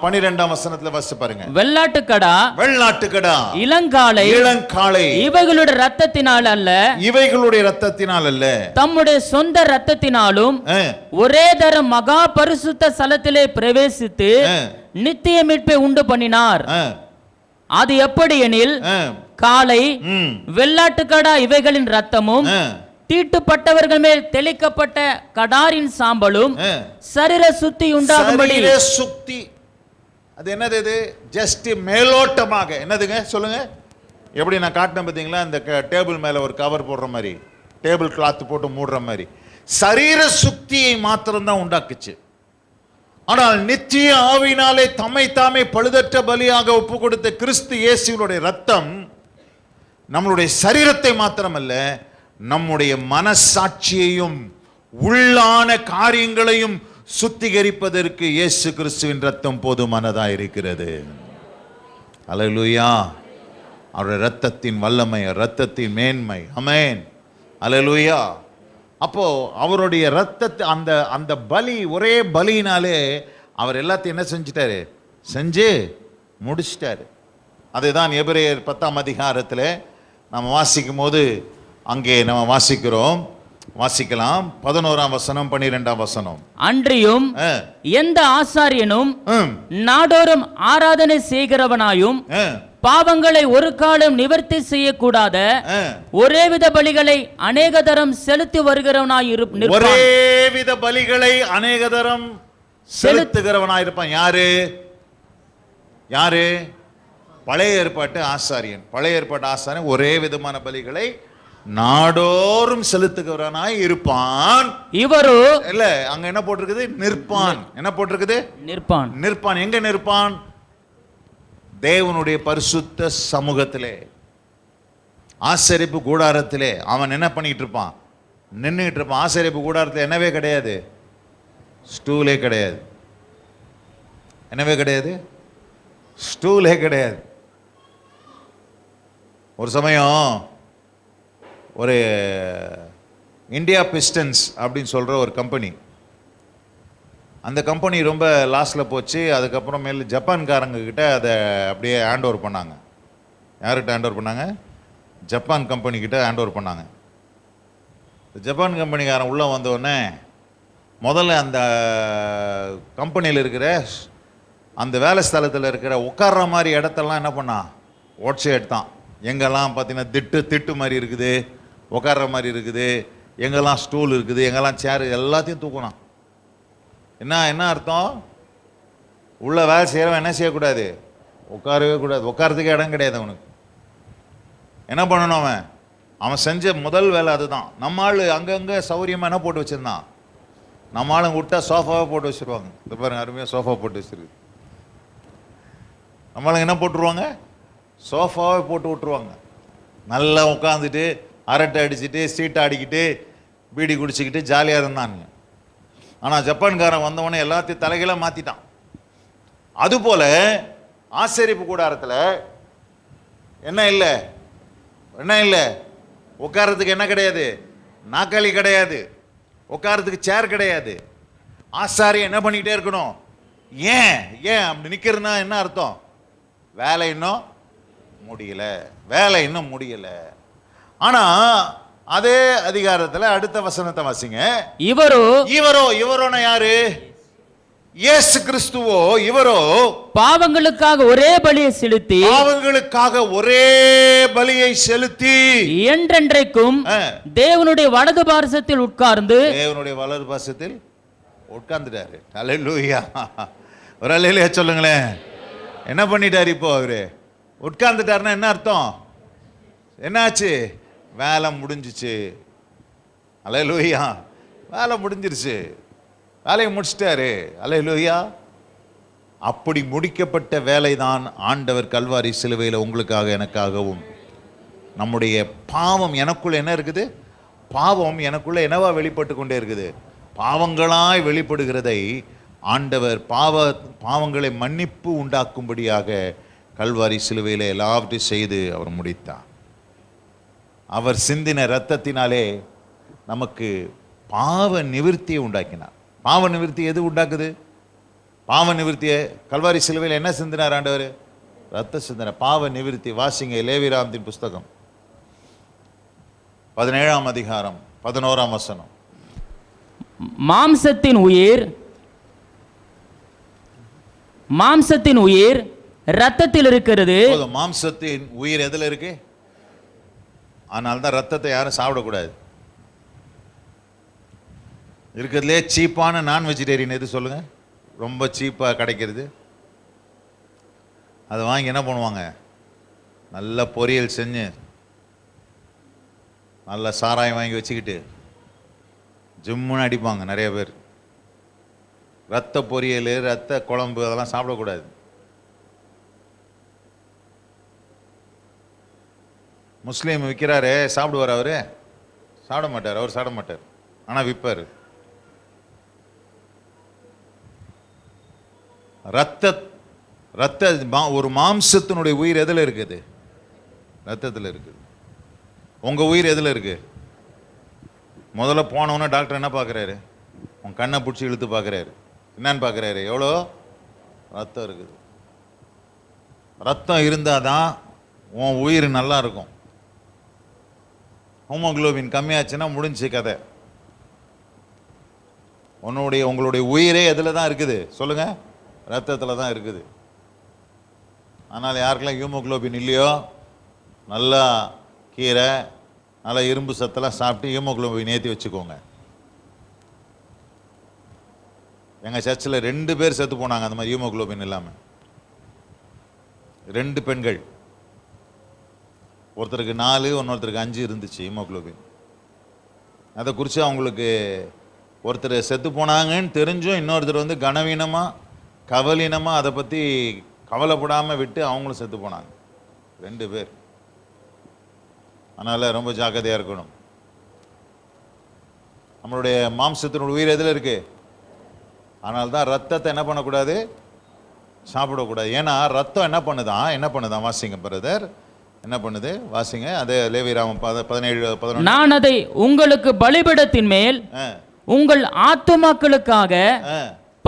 A: 12ஆம் வசனத்துல வாசி பாருங்க.
C: வெள்ளாட்டுக்கடா,
A: வெள்ளாட்டுக்கடா,
C: இளங்காளை,
A: இளங்காளை
C: இவைகளுடைய ரத்தத்தினால் அல்ல,
A: இவைகளுடைய ரத்தத்தினால் அல்ல,
C: தம்முடைய சொந்த ரத்தத்தினாலும் ஒரே தரம் மகா பரிசுத்த ஸ்தலத்திலே பிரவேசித்து நித்திய மீட்பை உண்டு பண்ணினார். அது எப்படி எனில், காளை, வெள்ளாட்டுக்கடா இவைகளின் ரத்தமும் தீட்டுப்பட்டவர்கள் மேல் தெளிக்கப்பட்ட கடாரின் சாம்பலும் சரீர சுத்தி உண்டாகும்படி.
A: சுத்தி அது என்னது? இது ஜஸ்ட் மேலோட்டமாக. என்னதுங்க சொல்லுங்க? எப்படி நான் காட்டினேன் பார்த்தீங்களா, இந்த டேபிள் மேல ஒரு கவர் போடுற மாதிரி, டேபிள் கிளாத் போட்டு மூடுற மாதிரி சரீர சுத்தியை மாத்திரம்தான் உண்டாக்குச்சு. ஆனால் நித்திய ஆவினாலே தம்மை தாமே பழுதற்ற பலியாக ஒப்பு கொடுத்த கிறிஸ்து இயேசுவினுடைய ரத்தம் நம்மளுடைய சரீரத்தை மாத்திரமல்ல, நம்முடைய மனசாட்சியையும் உள்ளான காரியங்களையும் சுத்திகரிப்பதற்கு இயேசு கிறிஸ்துவின் ரத்தம் போதுமானதா இருக்கிறது. அல்லேலூயா. அவருடைய ரத்தத்தின் வல்லமை, ரத்தத்தின் மேன்மை. ஆமென். அல்லேலூயா. அப்போ அவருடைய ரத்தத்தை அந்த பலி, ஒரே பலியினாலே அவர் எல்லாத்தையும் என்ன செஞ்சிட்டாரு? செஞ்சு முடிச்சிட்டாரு. அதுதான் எபிரேயர் 10ஆம் அதிகாரத்தில் நம்ம வாசிக்கும் போது அங்கே நம்ம வாசிக்கலாம். 11ஆம் வசனம், 12ஆம் வசனம்.
C: அன்றியும் எந்த ஆசாரியனும் நாடோறும் ஆராதனை செய்கிறவனாயும் பாவங்களை ஒரு காலம் நிவர்த்தி செய்யக்கூடாத ஒரே வித பலிகளை அநேக தரம் செலுத்தி வருகிறவனாய் இருப்பான்.
A: ஒரே வித பலிகளை அநேக தரம் செலுத்துகிறவனாய் இருப்பான். யாரு? பழைய ஏற்பாட்டு ஆசாரியன். பழைய ஏற்பாட்டு ஆசாரியன் ஒரே விதமான பலிகளை நாடோறும் செலுத்துகிறவனாய் இருப்பான்.
C: இவரோ
A: இல்ல, அங்க என்ன போட்டிருக்குது? நிற்பான். என்ன போட்டிருக்குது? நிற்பான். எங்க நிற்பான்? தேவனுடைய பரிசுத்த சமூகத்திலே, ஆசரிப்பு கூடாரத்திலே அவன் என்ன பண்ணிட்டு இருப்பான்? நின்றுட்டு இருப்பான். ஆசரிப்பு கூடாரத்தில் என்னவே கிடையாது, ஸ்டூலே கிடையாது. என்னவே கிடையாது, ஸ்டூலே கிடையாது. ஒரு சமயம் ஒரு இந்தியா பிஸ்டன்ஸ் அப்படின்னு சொல்ற ஒரு கம்பெனி, அந்த கம்பெனி ரொம்ப லாஸ்ட்ல போச்சு. அதுக்கப்புறமேல ஜப்பான்காரங்க கிட்ட அதை அப்படியே ஹேண்ட் ஓவர் பண்ணாங்க. யார்கிட்ட ஹேண்ட் ஓவர் பண்ணாங்க? ஜப்பான் கம்பெனி கிட்ட ஹேண்ட் ஓவர் பண்ணாங்க. ஜப்பான் கம்பெனிக்காரன் உள்ள வந்தோடனே முதல்ல அந்த கம்பெனியில் இருக்கிற அந்த வேலை ஸ்தலத்தில் இருக்கிற உட்கார்ற மாதிரி இடத்தெல்லாம் என்ன பண்ணான்? ஓட்சி எடுத்தான். எங்கெல்லாம் பார்த்தீங்கன்னா திட்டு மாதிரி இருக்குது, உட்கார்ற மாதிரி இருக்குது, எங்கெல்லாம் ஸ்டூல் இருக்குது, எங்கெல்லாம் சேர், எல்லாத்தையும் தூக்கணும். என்ன அர்த்தம்? உள்ள வேலை செய்கிறவன் என்ன செய்யக்கூடாது? உட்காரவே கூடாது. உட்காரத்துக்கு இடம் கிடையாது அவனுக்கு. என்ன பண்ணணும்? அவன் செஞ்ச முதல் வேலை அதுதான். நம்ம ஆள் அங்கங்கே சௌரியமாக என்ன போட்டு வச்சுருந்தான்? நம்ம ஆளுங்க விட்டா சோஃபாவை போட்டு வச்சுருவாங்க. இந்த பாருங்க, அருமையாக சோஃபா போட்டு வச்சுருக்கு. நம்ம ஆளுங்க என்ன போட்டுருவாங்க? சோஃபாவை போட்டு விட்டுருவாங்க. நல்லா உட்காந்துட்டு அரட்டை அடிச்சுட்டு சீட்டை ஆடிக்கிட்டு பீடி குடிச்சிக்கிட்டு ஜாலியாக இருந்தானுங்க. ஆனால் ஜப்பான்காரன் வந்தவொடனே எல்லாத்தையும் தலைகளாக மாற்றிட்டான். அதுபோல் ஆசரிப்பு கூடாரத்தில் என்ன இல்லை, உட்காரத்துக்கு என்ன கிடையாது? நாக்காளி கிடையாது, உட்காரத்துக்கு சேர் கிடையாது. ஆசாரியம் என்ன பண்ணிக்கிட்டே இருக்கணும்? ஏன் அப்படி நிற்கிறதுனா என்ன அர்த்தம்? வேலை இன்னும் முடியல. ஆனா அதே அதிகாரத்தில் அடுத்த வசனத்தை வாசிங்க. இவரோனா யாரு? இயேசு கிறிஸ்துவோ. இவரோ
C: பாவங்களுக்காக ஒரே பலியை செலுத்தி என்றென்றைக்கும் தேவனுடைய வலது பாரசத்தில்
A: உட்கார்ந்துட்டாரு. அல்லேலூயா. ஒரு அல்லேலூயா சொல்லுங்களேன். என்ன பண்ணிட்டாரு? இப்போ அவரு உட்கார்ந்துட்டாருன்னா என்ன அர்த்தம்? என்னாச்சு? வேலை முடிஞ்சிச்சு. அல்லேலூயா. வேலை முடிஞ்சிருச்சு, வேலையை முடிச்சிட்டாரு. அல்லேலூயா. அப்படி முடிக்கப்பட்ட வேலை தான் ஆண்டவர் கல்வாரி சிலுவையில் உங்களுக்காக எனக்காகவும். நம்முடைய பாவம் எனக்குள்ள என்ன இருக்குது? பாவம் எனக்குள்ள என்னவா வெளிப்பட்டு கொண்டே இருக்குது? பாவங்களாய் வெளிப்படுகிறதை ஆண்டவர் பாவங்களை மன்னிப்பு உண்டாக்கும்படியாக கல்வாரி சிலுவையில் எல்லாவற்றையும் செய்து அவர் முடித்தார். அவர் சிந்தின இரத்தத்தினாலே நமக்கு பாவ நிவிர்த்தியை உண்டாக்கினார். பாவ நிவிர்த்தி எது உண்டாக்குது? பாவ நிவிர்த்தியை கல்வாரி சிலுவையில் என்ன சிந்தினார் ஆண்டவர்? ரத்த சிந்தனை. பாவ நிவிர்த்தி வாசிங்க, லேவியராகமத்தின் புஸ்தகம் 17ஆம் அதிகாரம் 11ஆம் வசனம்.
C: மாம்சத்தின் உயிர் ரத்தத்தில் இருக்கிறது.
A: மாம்சத்தின் உயிர் எதுல இருக்கு? ஆனால் தான் ரத்தத்தை யாரும் சாப்பிடக்கூடாது. இருக்கிறதுலே சீப்பான நான் வெஜிடேரியன் எது சொல்லுங்க? ரொம்ப சீப்பாக கிடைக்கிறது. அதை வாங்கி என்ன பண்ணுவாங்க? நல்ல பொரியல் செஞ்சு நல்ல சாராயம் வாங்கி வச்சுக்கிட்டு ஜிம்முன்னு அடிப்பாங்க நிறைய பேர். ரத்த பொரியல், ரத்த குழம்பு அதெல்லாம் சாப்பிடக்கூடாது. முஸ்லீம் விற்கிறாரு, சாப்பிடுவார் அவரு? சாப்பிட மாட்டார். அவர் சாப்பிட மாட்டார், ஆனால் விற்பார். ஒரு மாம்சத்தினுடைய உயிர் எதில் இருக்குது? ரத்தத்தில் இருக்குது. உங்க உயிர் எதில் இருக்கு? முதல்ல போனவொன்னே டாக்டர் என்ன பார்க்குறாரு? உன் கண்ணை பிடிச்சி இழுத்து பார்க்குறாரு. என்னன்னு பார்க்குறாரு? எவ்வளோ ரத்தம் இருக்குது. ரத்தம் இருந்தால் தான் உன் உயிர் நல்லா இருக்கும். ஹோமோகுளோபின் கம்மியாச்சுன்னா முடிஞ்சு கதை. உங்களுடைய உயிரே எதில் தான் இருக்குது சொல்லுங்க? ரத்தத்தில் தான் இருக்குது. ஆனால் யாருக்கெல்லாம் ஹீமோகுளோபின் இல்லையோ நல்லா கீரை, நல்லா இரும்பு சத்தெல்லாம் சாப்பிட்டு ஹீமோகுளோபின் ஏற்றி வச்சுக்கோங்க. எங்கள் சர்ச்சில் 2 பேர் செத்து போனாங்க அந்த மாதிரி ஹீமோகுளோபின் இல்லாமல். 2 பெண்கள், ஒருத்தருக்கு 4, இன்னொருத்தருக்கு 5 இருந்துச்சு ஹீமோகுளோபின். அதை குறித்து அவங்களுக்கு ஒருத்தர் செத்து போனாங்கன்னு தெரிஞ்சும் இன்னொருத்தர் வந்து கனவீனமாக கவலீனமாக அதை பற்றி கவலைப்படாமல் விட்டு அவங்களும் செத்து போனாங்க. 2 பேர். அதனால் ரொம்ப ஜாக்கிரதையாக இருக்கணும். நம்மளுடைய மாம்சத்தினுடைய உயிர் எதில் இருக்கு? ஆனால் தான் ரத்தத்தை என்ன பண்ணக்கூடாது? சாப்பிடக்கூடாது. ஏன்னா ரத்தம் என்ன பண்ணுதான்? வாசிங்க பிரதர், என்ன பண்ணுது? வாசிங்க. அதே லேவியராகமம் 17:11.
C: நான் அதை உங்களுக்கு பலிபீடத்தின் மேல் உங்கள் ஆத்துமாக்களுக்காக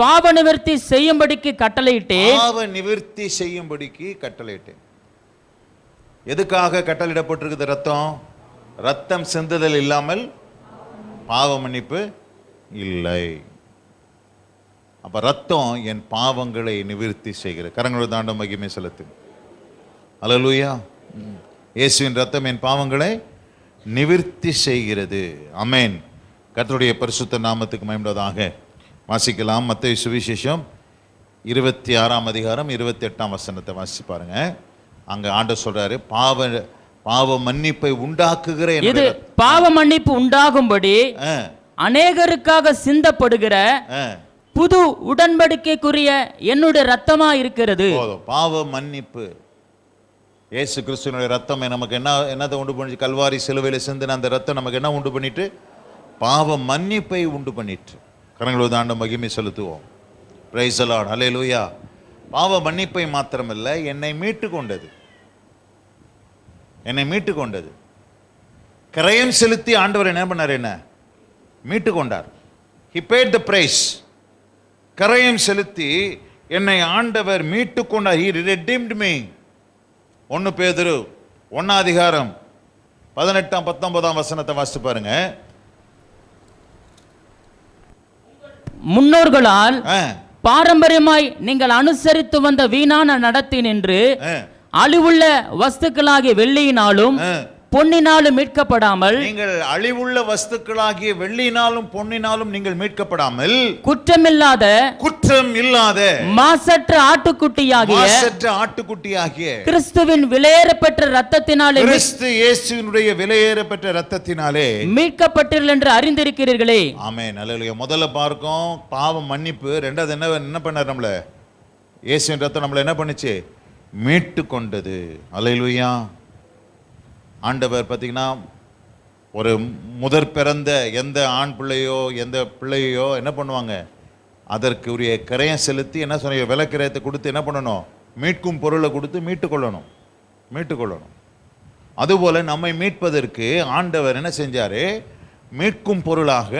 C: பாவ நிவர்த்தி செய்யும்படிக்கு கட்டளையிட்டேன்.
A: பாவ நிவர்த்தி செய்யும்படிக்கு கட்டளையிட்டேன். எதுக்காக கட்டளையிடப்பட்டிருக்குது? ரத்தம் சிந்துதல் இல்லாமல் பாவ மன்னிப்பு இல்லை. அப்ப ரத்தம் என் பாவங்களை நிவர்த்தி செய்கிறது. கரங்களோடு தாண்ட மகிமை செலுத்து. அல்லேலூயா. இயேசுவின் ரத்தம் என் பாவங்களை நிவர்த்தி செய்கிறது. ஆமென். கர்த்தருடைய பரிசுத்த நாமத்துக்கு மகிமையாக. வாசிக்கலாம். மத்தேயு சுவிசேஷம் 26ஆம் அதிகாரம் 28ஆம் வசனத்தை வாசி பாருங்க. அங்க ஆண்டவர் சொல்றாரு, பாவ மன்னிப்பை உண்டாக்குகிற,
C: இது பாவ மன்னிப்பு உண்டாகும்படி அநேகருக்காக சிந்தப்படுகிற புது உடன்படிக்கைக்குரிய என்னுடைய ரத்தமா இருக்கிறது.
A: பாவ மன்னிப்பு. இயேசு கிறிஸ்துவினுடைய ரத்தம் நமக்கு என்னத்தை உண்டு பண்ணி? கல்வாரி சிலுவையில் சிந்தின அந்த ரத்தம் நமக்கு என்ன உண்டு பண்ணிட்டு? பாவ மன்னிப்பை உண்டு பண்ணிட்டு. கரங்களோடு தாண்ட மகிமை செலுத்துவோம். Praise the Lord. ஹல்லேலூயா. பாவ மன்னிப்பை மாத்திரமல்ல, என்னை மீட்டு கொண்டது. கிரயம் செலுத்தி ஆண்டவர் என்ன பண்ணார்? என்ன மீட்டு கொண்டார். He paid the price. கரையம் செலுத்தி என்னை ஆண்டவர் மீட்டு கொண்டார். He redeemed me. 1 பேதுரு 1ஆம் அதிகாரம் 18ஆம் 19ஆம் வசனத்தை வாசித்து பாருங்க.
C: முன்னோர்களால் பாரம்பரியமாய் நீங்கள் அனுசரித்து வந்த வீணான நடத்தினின்று அழிவுள்ள வஸ்துக்களாகிய வெள்ளியினாலும் பொன்னினாலும் மீட்கப்படாமல்,
A: நீங்கள் அழிவுள்ள வஸ்துக்களாகிய வெள்ளியினாலும் பொன்னினாலும் நீங்கள் மீட்கப்படாமல்,
C: குற்றம் இல்லாத மாசற்ற ஆட்டுக்குட்டியாகிய
A: கிறிஸ்துவின்
C: விலையேறப்பெற்ற இரத்தத்தினாலே,
A: கிறிஸ்து இயேசுவினுடைய விலையேறப்பெற்ற இரத்தத்தினாலே
C: மீட்கப்பட்டீர்கள் என்று அறிந்திருக்கிறீர்களே.
A: ஆமென். அல்லேலூயா. முதல்ல பார்க்கும் பாவ மன்னிப்பு. ரெண்டாவது என்ன பண்ணார்? நம்மள இயேசுவின் இரத்தம் நம்மள என்ன பண்ணுச்சு? மீட்டு கொண்டது. அல்லேலூயா. ஆண்டவர் பார்த்தீங்கன்னா ஒரு முதற் பிறந்த எந்த ஆண் பிள்ளையோ எந்த பிள்ளையோ என்ன பண்ணுவாங்க, அதற்கு உரிய கிரயம் செலுத்தி என்ன சொன்ன விலை கிரயத்தை கொடுத்து என்ன பண்ணணும், மீட்கும் பொருளை கொடுத்து மீட்டுக்கொள்ளணும். அதுபோல நம்மை மீட்பதற்கு ஆண்டவர் என்ன செஞ்சாரு, மீட்கும் பொருளாக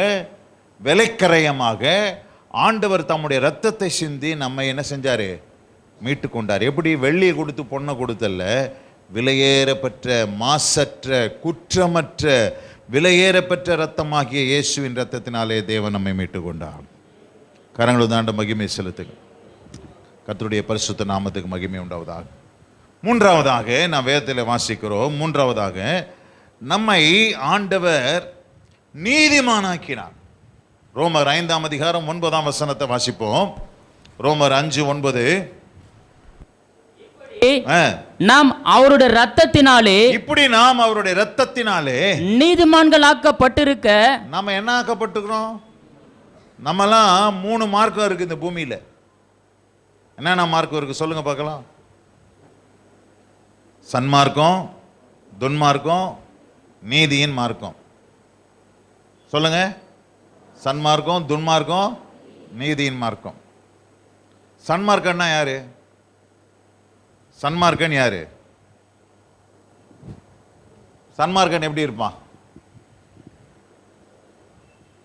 A: விலைக்கரையமாக ஆண்டவர் தம்முடைய இரத்தத்தை சிந்தி நம்மை என்ன செஞ்சாரு, மீட்டு கொண்டார். எப்படி வெள்ளியை கொடுத்து பொண்ணை கொடுத்தல்ல, விலையேறப்பெற்ற மாசற்ற குற்றமற்ற விலையேறப்பெற்ற இரத்தமாகிய இயேசுவின் இரத்தத்தினாலே தேவன் நம்மை மீட்டு கொண்டார். கரங்களை தாண்ட மகிமை செலுத்துங்க. கர்த்தருடைய பரிசுத்த நாமத்துக்கு மகிமை உண்டாவதாக. மூன்றாவதாக நாம் வேதத்தில் வாசிக்கிறோம், மூன்றாவதாக நம்மை ஆண்டவர் நீதிமானாக்கினார். ரோமர் 5ஆம் அதிகாரம் 9ஆம் வசனத்தை வாசிப்போம். ரோமர் 5:9.
C: நாம் அவருடைய இரத்தத்தினாலே,
A: இப்படி நாம் அவருடைய இரத்தத்தினாலே
C: நீதிமான்கள் ஆக்கப்பட்டிருக்க.
A: நம்ம என்ன ஆக்கப்பட்டிருக்கிறோம்? நம்மலாம் 3 மார்க்கம் இருக்கு இந்த பூமியில. என்னென்ன மார்க்கம் இருக்கு சொல்லுங்க பார்க்கலாம். சன்மார்க்கம், துன்மார்க்கம், நீதியின் மார்க்கம். சொல்லுங்க. சன்மார்க்கம், துன்மார்க்கம், நீதியின் மார்க்கம். சன்மார்க்கம்னா யாரு? சன்மார்க்கன் யாரு? சன்மார்க்கன் எப்படி இருப்பான்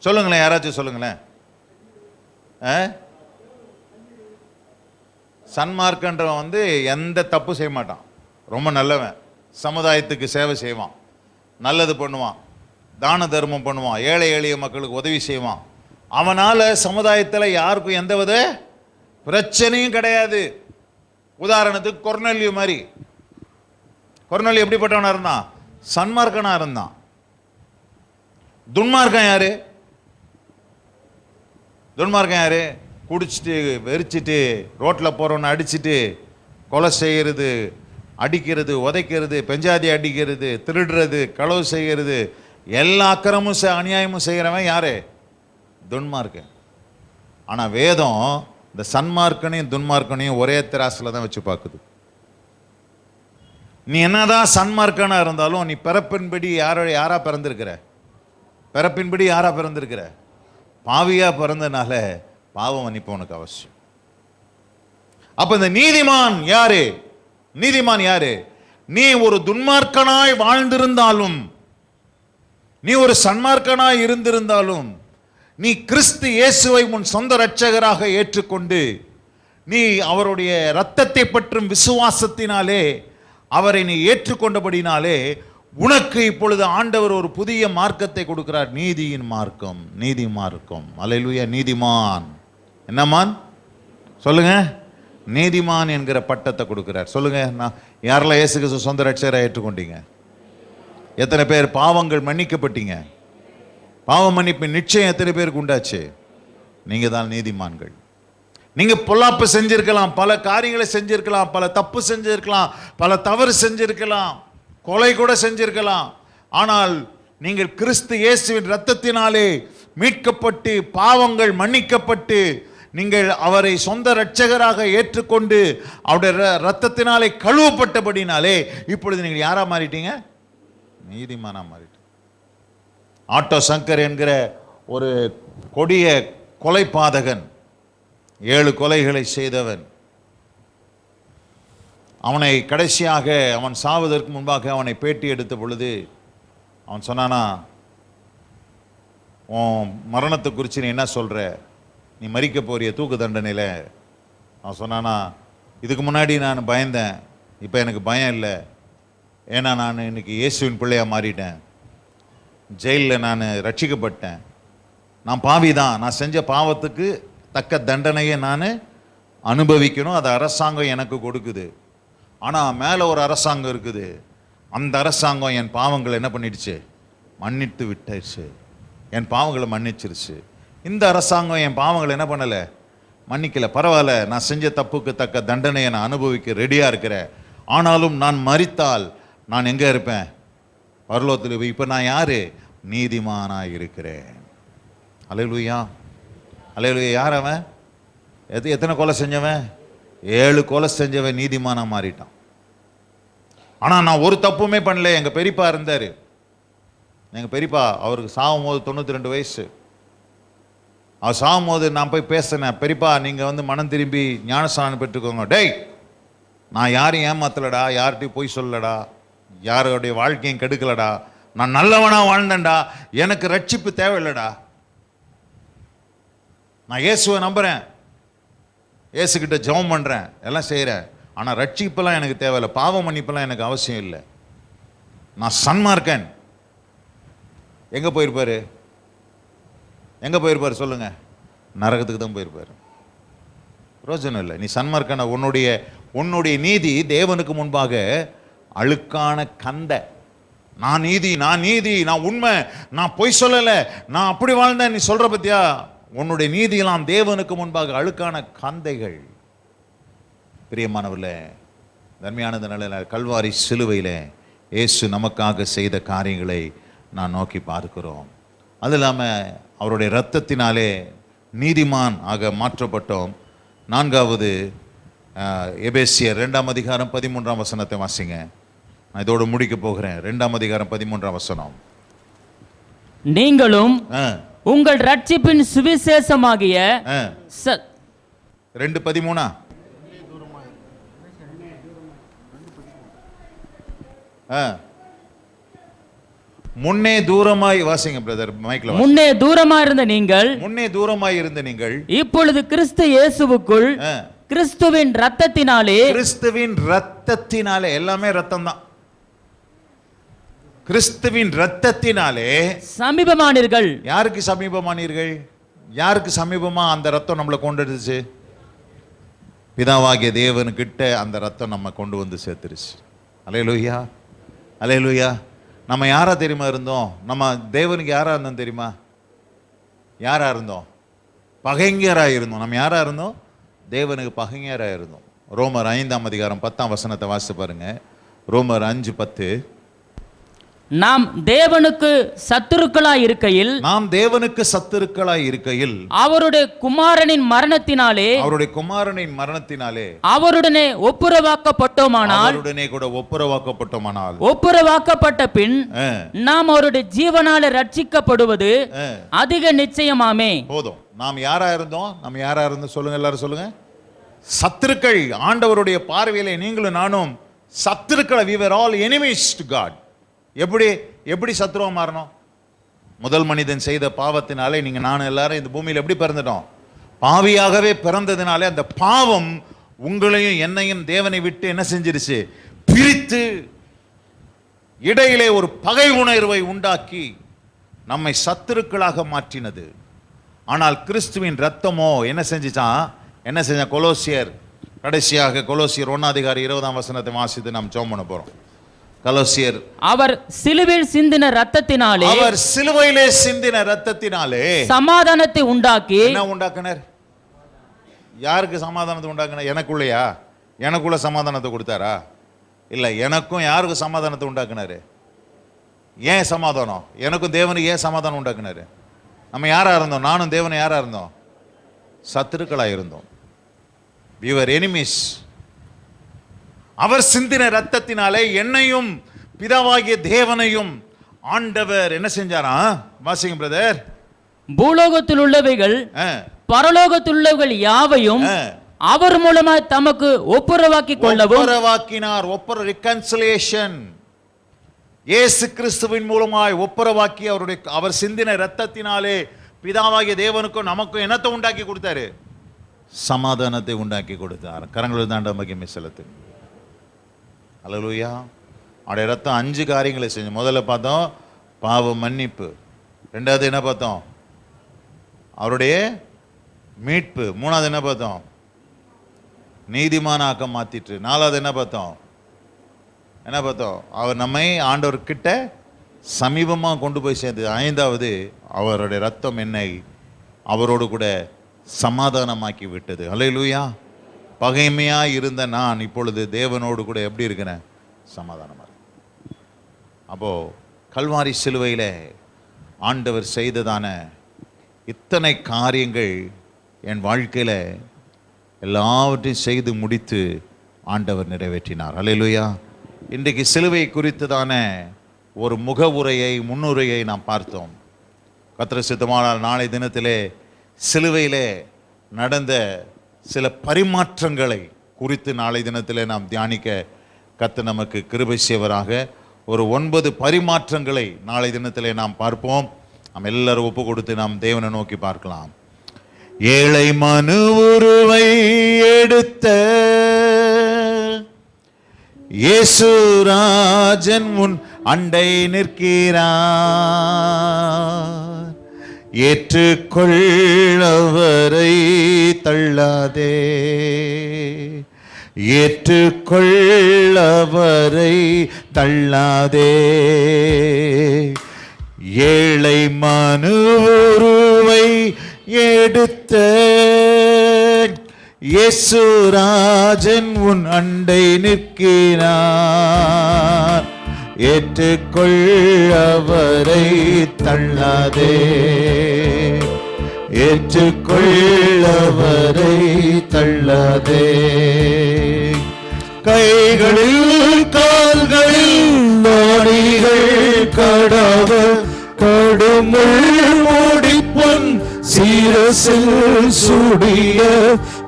A: சொல்லுங்களேன், யாராச்சும் சொல்லுங்களேன். சன்மார்க்கன்றவன் வந்து எந்த தப்பு செய்ய மாட்டான், ரொம்ப நல்லவன், சமுதாயத்துக்கு சேவை செய்வான், நல்லது பண்ணுவான், தான தர்மம் பண்ணுவான், ஏழை எளிய மக்களுக்கு உதவி செய்வான். அவனால் சமுதாயத்தில் யாருக்கும் எந்தவித பிரச்சனையும் கிடையாது. உதாரணத்துக்கு கொர்நேலியு மாதிரி. கொர்நேலியு எப்படிப்பட்டவனா இருந்தான்? சன்மார்க்கனா இருந்தான். துன்மார்க்கம் யாரு? துன்மார்க்கம் யாரு? குடிச்சிட்டு வெறிச்சிட்டு ரோட்டில் போகிறவனை அடிச்சுட்டு கொலை செய்கிறது, அடிக்கிறது, உதைக்கிறது, பெஞ்சாதி அடிக்கிறது, திருடுறது, களவு செய்கிறது, எல்லா அக்கிரமும் அநியாயமும் செய்கிறவன் யாரு? துன்மார்க்கன். ஆனால் வேதம் இந்த சன்மார்க்கனையும் துன்மார்க்கனையும் ஒரே திராசில் தான் வச்சு பார்க்குது. நீ என்னதான் சன்மார்க்கனா இருந்தாலும் நீ பிறப்பின்படி யாரா பிறந்திருக்கிற? பிறப்பின்படி யாரா பிறந்திருக்கிற? பாவியா பிறந்தனால பாவம் மன்னிப்பு உனக்கு அவசியம். அப்ப இந்த நீதிமான் யாரு? நீதிமான் யாரு? நீ ஒரு துன்மார்க்கனாய் வாழ்ந்திருந்தாலும், நீ ஒரு சன்மார்க்கனாய் இருந்திருந்தாலும், நீ கிறிஸ்து இயேசுவை உன் சொந்த இரட்சகராக ஏற்றுக்கொண்டு நீ அவருடைய இரத்தத்தை பற்றும் விசுவாசத்தினாலே அவரை நீ ஏற்றுக்கொண்டபடினாலே உனக்கு இப்பொழுது ஆண்டவர் ஒரு புதிய மார்க்கத்தை கொடுக்கிறார். நீதியின் மார்க்கம், நீதி மார்க்கம். அல்லேலூயா. நீதிமான். என்னமான் சொல்லுங்க? நீதிமான் என்கிற பட்டத்தை கொடுக்கிறார். சொல்லுங்க. நான் யாரெல்லாம் இயேசு கிறிஸ்து சொந்த இரட்சகராக ஏற்றுக்கொண்டீங்க? எத்தனை பேர் பாவங்கள் மன்னிக்கப்பட்டீங்க? பாவ மன்னிப்பு நிச்சயம் எத்தனை பேருக்கு உண்டாச்சு? நீங்க தான் நீதிமான்கள். நீங்க பொல்லாப்பு செஞ்சிருக்கலாம், பல காரியங்களை செஞ்சிருக்கலாம், பல தப்பு செஞ்சிருக்கலாம், பல தவறு செஞ்சிருக்கலாம், கொலை கூட செஞ்சிருக்கலாம். ஆனால் நீங்கள் கிறிஸ்து இயேசுவின் இரத்தத்தினாலே மீட்கப்பட்டு பாவங்கள் மன்னிக்கப்பட்டு நீங்கள் அவரை சொந்த இரட்சகராக ஏற்றுக்கொண்டு அவருடைய இரத்தத்தினாலே கழுவப்பட்டபடினாலே இப்பொழுது நீங்கள் யாரா மாறிட்டீங்க? நீதிமானா மாறிட்டீங்க. ஆட்டோ சங்கர் என்கிற ஒரு கொடிய கொலைபாதகன், 7 கொலைகளை செய்தவன், அவனை கடைசியாக அவன் சாவதற்கு முன்பாக அவனை பேட்டி எடுத்த பொழுது அவன் சொன்னானா, உன் மரணத்தை குறித்து நீ என்ன சொல்கிற? நீ மரிக்க போறிய தூக்கு தண்டனையில். அவன் சொன்னானா, இதுக்கு முன்னாடி நான் பயந்தேன், இப்போ எனக்கு பயம் இல்லை. ஏன்னா நான் இன்னைக்கு இயேசுவின் பிள்ளையாக மாறிட்டேன். ஜெயிலில் நான் ரட்சிக்கப்பட்டேன். நான் பாவி தான். நான் செஞ்ச பாவத்துக்கு தக்க தண்டனையை நான் அனுபவிக்கணும். அது அரசாங்கம் எனக்கு கொடுக்குது. ஆனால் மேலே ஒரு அரசாங்கம் இருக்குது. அந்த அரசாங்கம் என் பாவங்களை என்ன பண்ணிடுச்சு? மன்னித்து விட்டுச்சு. என் பாவங்களை மன்னிச்சிருச்சு. இந்த அரசாங்கம் என் பாவங்களை என்ன பண்ணலை? மன்னிக்கலை. பரவாயில்ல, நான் செஞ்ச தப்புக்கு தக்க தண்டனையை நான் அனுபவிக்க ரெடியாக இருக்கிறேன். ஆனாலும் நான் மரித்தால் நான் எங்கே இருப்பேன்? பரலோகத்தில். இப்போ நான் யாரு? நீதிமானாக இருக்கிறேன். அல்லேலூயா. அல்லேலூயா. யார் அவன்? எத்தனை கொலை செஞ்சவன்? 7 கொலை செஞ்சவன் நீதிமானா மாறிட்டான். ஆனால் நான் ஒரு தப்புமே பண்ணல. எங்கள் பெரியப்பா இருந்தார், எங்கள் பெரியப்பா அவருக்கு சாகும் போது 92 வயசு. அவர் சாகும் போது நான் போய் பேசினேன், பெரியப்பா நீங்கள் வந்து மனம் திரும்பி ஞானஸ்நானம் பெற்றுக்கோங்க. டேய், நான் யாரையும் ஏமாத்தலடா, யார்கிட்டையும் போய் சொல்லடா, யாருடைய வாழ்க்கையும் கெடுக்கலடா, நான் நல்லவனா வாழ்ந்தேன்டா, எனக்கு ரட்சிப்பு தேவையில்லடா, நான் இயேசுவை நம்புகிறேன், இயேசுக்கிட்ட ஜெபம் பண்ணுறேன், எல்லாம் செய்கிறேன், ஆனால் ரட்சிப்பெல்லாம் எனக்கு தேவையில்லை, பாவ மன்னிப்பெல்லாம் எனக்கு அவசியம் இல்லை, நான் சன்மார்க்கன். எங்கே போயிருப்பாரு? எங்கே போயிருப்பார் சொல்லுங்க? நரகத்துக்கு தான் போயிருப்பார். ரோஜனம் இல்லை. நீ சன்மார்க்கன, உன்னுடைய நீதி தேவனுக்கு முன்பாக அழுக்கான கந்தை. நான் நீதி, நான் உண்மை, நான் பொய் சொல்லலை, நான் அப்படி வாழ்ந்தேன் நீ சொல்ற பத்தியா? உன்னுடைய நீதியெல்லாம் தேவனுக்கு முன்பாக அழுக்கான கந்தைகள். பிரியமானவர்களே, தன்மையானது நல்ல கல்வாரி சிலுவையில் இயேசு நமக்காக செய்த காரியங்களை நான் நோக்கி பார்க்கிறோம். அது இல்லாமல் அவருடைய இரத்தத்தினாலே நீதிமான் ஆக மாற்றப்பட்டோம். 4வது எபேசியர் 2ஆம் அதிகாரம் 13ஆம் வசனத்தை வாசிங்க. நான் இதோடு முடிக்க போகிறேன். 2ஆம் அதிகாரம் 13ஆம் வசனம்.
C: நீங்களும் உங்கள் ரட்சிப்பின் சுவிசேஷமாகிய
A: 2:13 முன்னே தூரமாய் வாசிங்க பிரதர், மைக்ல.
C: முன்னே தூரமாய் இருந்த நீங்கள் இப்பொழுது கிறிஸ்து இயேசுவுக்குள் கிறிஸ்துவின் இரத்தத்தினாலே, எல்லாமே ரத்தம் தான், கிறிஸ்துவின் இரத்தத்தினாலே சமீபமானீர்கள்.
A: யாருக்கு சமீபமானீர்கள்? யாருக்கு சமீபமா அந்த ரத்தம் நம்மளை கொண்டுடுச்சு? பிதாவாகிய தேவனுக்கிட்ட அந்த ரத்தம் நம்ம கொண்டு வந்து சேர்த்துருச்சு. அல்லேலூயா, அல்லேலூயா. நம்ம யாரா தெரியுமா இருந்தோம்? நம்ம தேவனுக்கு யாரா இருந்தோம் தெரியுமா? யாரா இருந்தோம்? பகைஞராக இருந்தோம். நம்ம யாரா இருந்தோம்? தேவனுக்கு பகைஞராக இருந்தோம். ரோமர் 5ஆம் அதிகாரம் 10ஆம் வசனத்தை வாசித்து பாருங்க. ரோமர் 5:10.
C: நாம் தேவனுக்கு சத்துருக்களாய் இருக்கையில் அவருடைய குமாரனின் மரணத்தினாலே அவருடனே ஒப்புரவாக்கப்பட்டோமானால், ஒப்புரவாக்கப்பட்ட பின் நாம் அவருடைய ஜீவனாலே ரட்சிக்கப்படுவது அதிக நிச்சயமாமே.
A: போதும். நாம் யாரா இருந்தோம்? சொல்லுங்க, எல்லாரும் சொல்லுங்க. சத்துருக்கள். ஆண்டவருடைய பார்வையிலே நீங்களும் நானும் சத்துருக்கள். we were all enemies to God. எப்படி சத்துருவா மாறணும்? முதல் மனிதன் செய்த பாவத்தினாலே நீங்க நானும் எல்லாரும் இந்த பூமியில் எப்படி பிறந்துட்டோம்? பாவியாகவே பிறந்ததினாலே அந்த பாவம் உங்களையும் என்னையும் தேவனை விட்டு என்ன செஞ்சிருச்சு? பிரித்து இடையிலே ஒரு பகை உணர்வை உண்டாக்கி நம்மை சத்துருக்களாக மாற்றினது. ஆனால் கிறிஸ்துவின் ரத்தமோ என்ன செஞ்ச? கொலோசியர், கடைசியாக கொலோசியர் 1ஆம் அதிகாரம் 20ஆம் வசனத்தை வாசித்து நாம் ஜெபம் பண்ண போறோம். கொலோசியர், அவர் சிலுவையிலே சிந்தின இரத்தத்தினாலே
C: சமாதானத்தை உண்டாக்கி.
A: என்ன உண்டாக்குனார்? யாருக்கு சமாதானத்தை உண்டாக்குனார்? எனக்குள்ளயா? எனக்குள்ள சமாதானத்தை கொடுத்தாரா? இல்ல, எனக்கும் யாருக்கு சமாதானத்தை உண்டாக்குனாரு? ஏன் சமாதானம்? எனக்கும் தேவனுக்கு ஏன் சமாதானம் உண்டாக்குனாரு? நம்ம யாரா இருந்தோம்? நானும் தேவனும் யாரா இருந்தோம்? சத்துருக்களாக இருந்தோம். we were enemies. அவர் சிந்தின இரத்தத்தினாலே என்னையும் பிதாவாகிய தேவனையும் ஆண்டவர் என்ன செஞ்சாரா? வாசிங்க பிரதர்.
C: பூலோகத்தில் உள்ளவைகள் பரலோகத்தில் உள்ளவைகள் யாவையும் அவர் மூலமாய் தமக்கு ஒப்புரவாக்கினார். reconciliation. இயேசு கிறிஸ்துவின் மூலமாய் ஒப்புரவாக்கி அவர் சிந்தின இரத்தத்தினாலே பிதாவாகிய தேவனுக்கும் நமக்கும் என்னத்தை உண்டாக்கி கொடுத்தாரு? சமாதானத்தை உண்டாக்கி கொடுத்தார். கரங்களில் தாண்ட மகிமை செலுத்து. அல்லேலூயா. அவருடைய ரத்தம் 5 காரியங்களை செஞ்சு. முதல்ல பார்த்தோம் பாவ மன்னிப்பு. 2வது என்ன பார்த்தோம்? அவருடைய மீட்பு. 3வது என்ன பார்த்தோம்? நீதிமானாக்க மாத்திட்டு. 4வது என்ன பார்த்தோம்? அவர் நம்மை ஆண்டவர்கிட்ட சமீபமாக கொண்டு போய் சேர்ந்து. 5வது அவருடைய ரத்தம் என்னை அவரோடு கூட சமாதானமாக்கி விட்டது. அல்லேலூயா. பகைமையா இருந்த நான் இப்பொழுது தேவனோடு கூட எப்படி இருக்கிறேன்? சமாதானமா இருக்கேன். அப்போ கல்வாரி சிலுவையில் ஆண்டவர் செய்ததான இத்தனை காரியங்கள் என் வாழ்க்கையில் எல்லாவற்றையும் செய்து முடித்து ஆண்டவர் நிறைவேற்றினார். அல்லேலூயா. இன்றைக்கு சிலுவை குறித்ததான ஒரு முகவுரையை முன்னுரையை நாம் பார்த்தோம். கர்த்தர் சித்தமானால் நாளை தினத்திலே சிலுவையிலே நடந்த சில பரிமாற்றங்களை குறித்து நாளை தினத்திலே நாம் தியானிக்க கர்த்தர் நமக்கு கிருபை செய்வராக. ஒரு 9 பரிமாற்றங்களை நாளை தினத்திலே நாம் பார்ப்போம். நாம் எல்லாரும் ஒப்பு கொடுத்து நாம் தேவனை நோக்கி பார்க்கலாம். ஏழை மனு உருவை எடுத்த இயேசுராஜன் உன் அண்டை நிற்கிறார். ஏற்றுக்கொள்ளவரை தள்ளாதே, ஏற்றுக்கொள்ளவரை தள்ளாதே. ஏழை மனு உருவை எடுத்த இயேசுராஜன் உன் அண்டை நிற்கிறார். ஏற்றுக்கொள்ளவரை தள்ளாதே, ஏற்றுக்கொள்ளவரை தள்ளாதே. கைகளில் கால்களில் நாடிகள் கடாவ கடுமுள் முடிப்பொன் சீரசில் சூடிய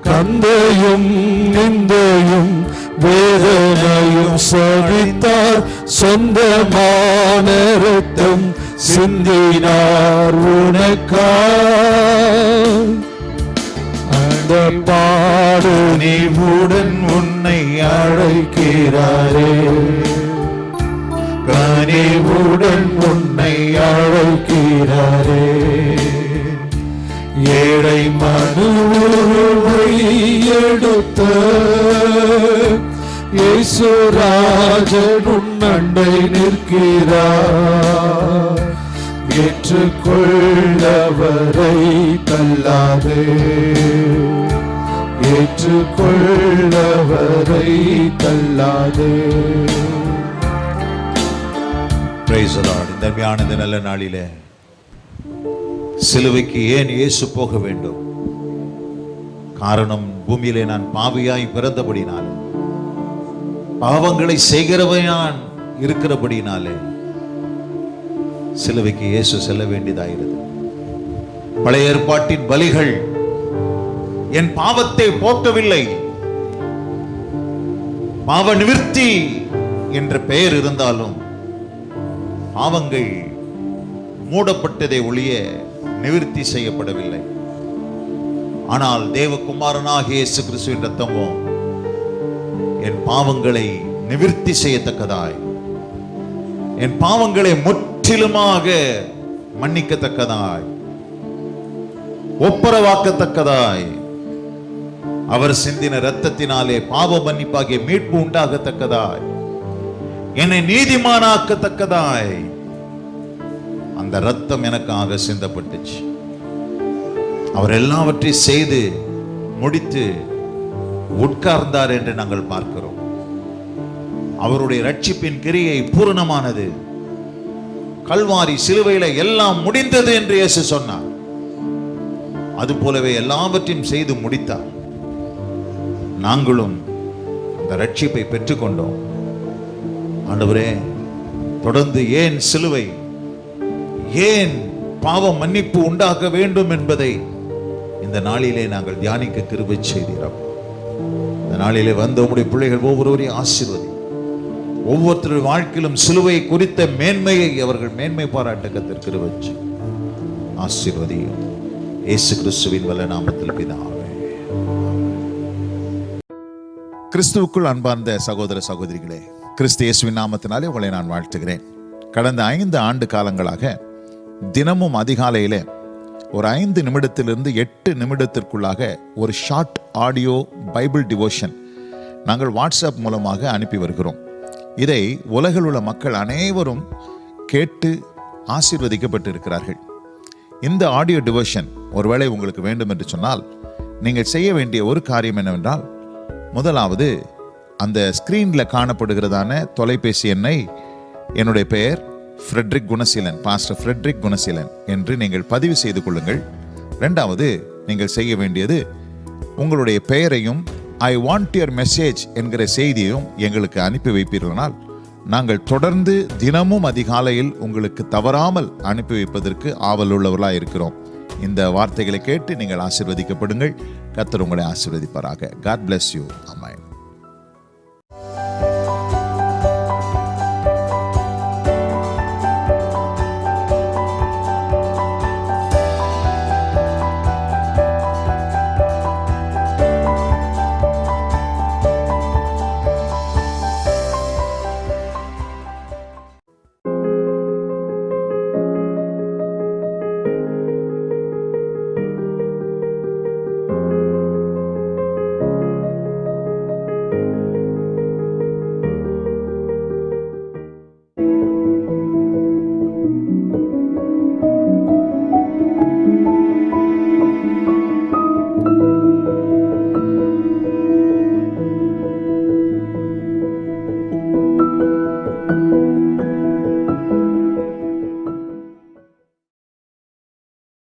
C: கந்தையும் நிந்தையும் வேதனையும் சவித்தார். சொந்தமான ரத்தம் சிந்தினார் உனக்காய். அந்த பாடு நீவுடன் உன்னை அழைக்கிறாரே, கனிவுடன் உன்னை அழைக்கிறாரே. ஏழை மனுவை எடுத்த இயேசுராஜன் உன் அண்டை நிற்கிறார். ஏற்றுக்கொள்ளவரை தள்ளாதே, ஏற்றுக்கொள்ளவரை தள்ளாதே. Praise the Lord. இந்த அருமையான நல்ல நாளிலே சிலுவைக்கு ஏன் இயேசு போக வேண்டும்? காரணம், பூமியிலே நான் பாவியாய் பிறந்தபடினாலே, பாவங்களை செய்கிறவன் இருக்கிறபடினாலே சிலுவைக்கு இயேசு செல்ல வேண்டியதாகிறது. பழைய ஏற்பாட்டின் பலிகள் என் பாவத்தை போக்கவில்லை. பாவ நிவிர்த்தி என்ற பெயர் இருந்தாலும் பாவங்கள் மூடப்பட்டதை ஒழிய நிவிர்த்தி செய்யப்படவில்லை. ஆனால் தேவகுமாரனாகிய இயேசு கிறிஸ்துவின் இரத்தமோ என் பாவங்களை நிவிர்த்தி செய்யத்தக்கதாய், என் பாவங்களை முற்றிலுமாக மன்னிக்கத்தக்கதாய், ஒப்புரவாக்கத்தக்கதாய், அவர் சிந்தின இரத்தத்தினாலே பாவ மன்னிப்பாகிய மீட்பு உண்டாகத்தக்கதாய், என்னை நீதிமானாக்கத்தக்கதாய் அந்த இரத்தம் எனக்காக சிந்தப்பட்டுச்சு. அவர் எல்லாவற்றையும் செய்து முடித்து உட்கார்ந்தார் என்று நாங்கள் பார்க்கிறோம். அவருடைய ரட்சிப்பின் கிரியை பூரணமானது. கல்வாரி சிலுவையில எல்லாம் முடிந்தது என்று இயேசு சொன்னார். அதுபோலவே எல்லாவற்றையும் செய்து முடித்தார். நாங்களும் அந்த ரட்சிப்பை பெற்றுக்கொண்டோம். ஆண்டவரே, தொடர்ந்து ஏன் சிலுவை, ஏன் பாவ மன்னிப்பு உண்டாக வேண்டும் என்பதை இந்த நாளிலே நாங்கள் தியானிக்க கிருபை செய்தீர். இந்த நாளிலே வந்த உம்முடைய பிள்ளைகள் ஒவ்வொருவரையும் ஆசீர்வதி. ஒவ்வொருத்தருடைய வாழ்க்கையிலும் சிலுவை குறித்த மேன்மையை அவர்கள் மேன்மை பாராட்ட கர்த்தர் கிருபை செய்யும். ஆசீர்வதியும் இயேசு கிறிஸ்துவின் வல்ல நாமத்தில் பிதாவே. கிறிஸ்துவுக்குள் அன்பார்ந்த சகோதர சகோதரிகளே, கிறிஸ்து இயேசுவின் நாமத்தினாலே உங்களை நான் வாழ்த்துகிறேன். கடந்த 5 ஆண்டு காலங்களாக தினமும் அதிகாலையிலே ஒரு 5 நிமிடத்திலிருந்து 8 நிமிடத்திற்குள்ளாக ஒரு ஷார்ட் ஆடியோ பைபிள் டிவோஷன் நாங்கள் வாட்ஸ்அப் மூலமாக அனுப்பி வருகிறோம். இதை உலகில் உள்ள மக்கள் அனைவரும் கேட்டு ஆசீர்வதிக்கப்பட்டு இருக்கிறார்கள். இந்த ஆடியோ டிவோஷன் ஒருவேளை உங்களுக்கு வேண்டும் என்று சொன்னால் நீங்கள் செய்ய வேண்டிய ஒரு காரியம் என்னவென்றால், முதலாவது அந்த ஸ்கிரீனில் காணப்படுகிறதான தொலைபேசி எண்ணை, என்னுடைய பெயர் Fredrick Gunaseelan, pastor Fredrick Gunaseelan என்று நீங்கள் பதிவு செய்து கொள்ளுங்கள். 2வது நீங்கள் செய்ய வேண்டியது, உங்களுடைய பெயரையும் ஐ வாண்ட் யுவர் மெசேஜ் என்கிற செய்தியையும் எங்களுக்கு அனுப்பி வைப்பீர்களானால் நாங்கள் தொடர்ந்து தினமும் அதிகாலையில் உங்களுக்கு தவறாமல் அனுப்பி வைப்பதற்கு ஆவலுள்ளவர்களாக இருக்கிறோம். இந்த வார்த்தைகளை கேட்டு நீங்கள் ஆசீர்வதிக்கப்படுங்கள். கர்த்தர் உங்களை ஆசீர்வதிப்பாராக. God bless you. Amen.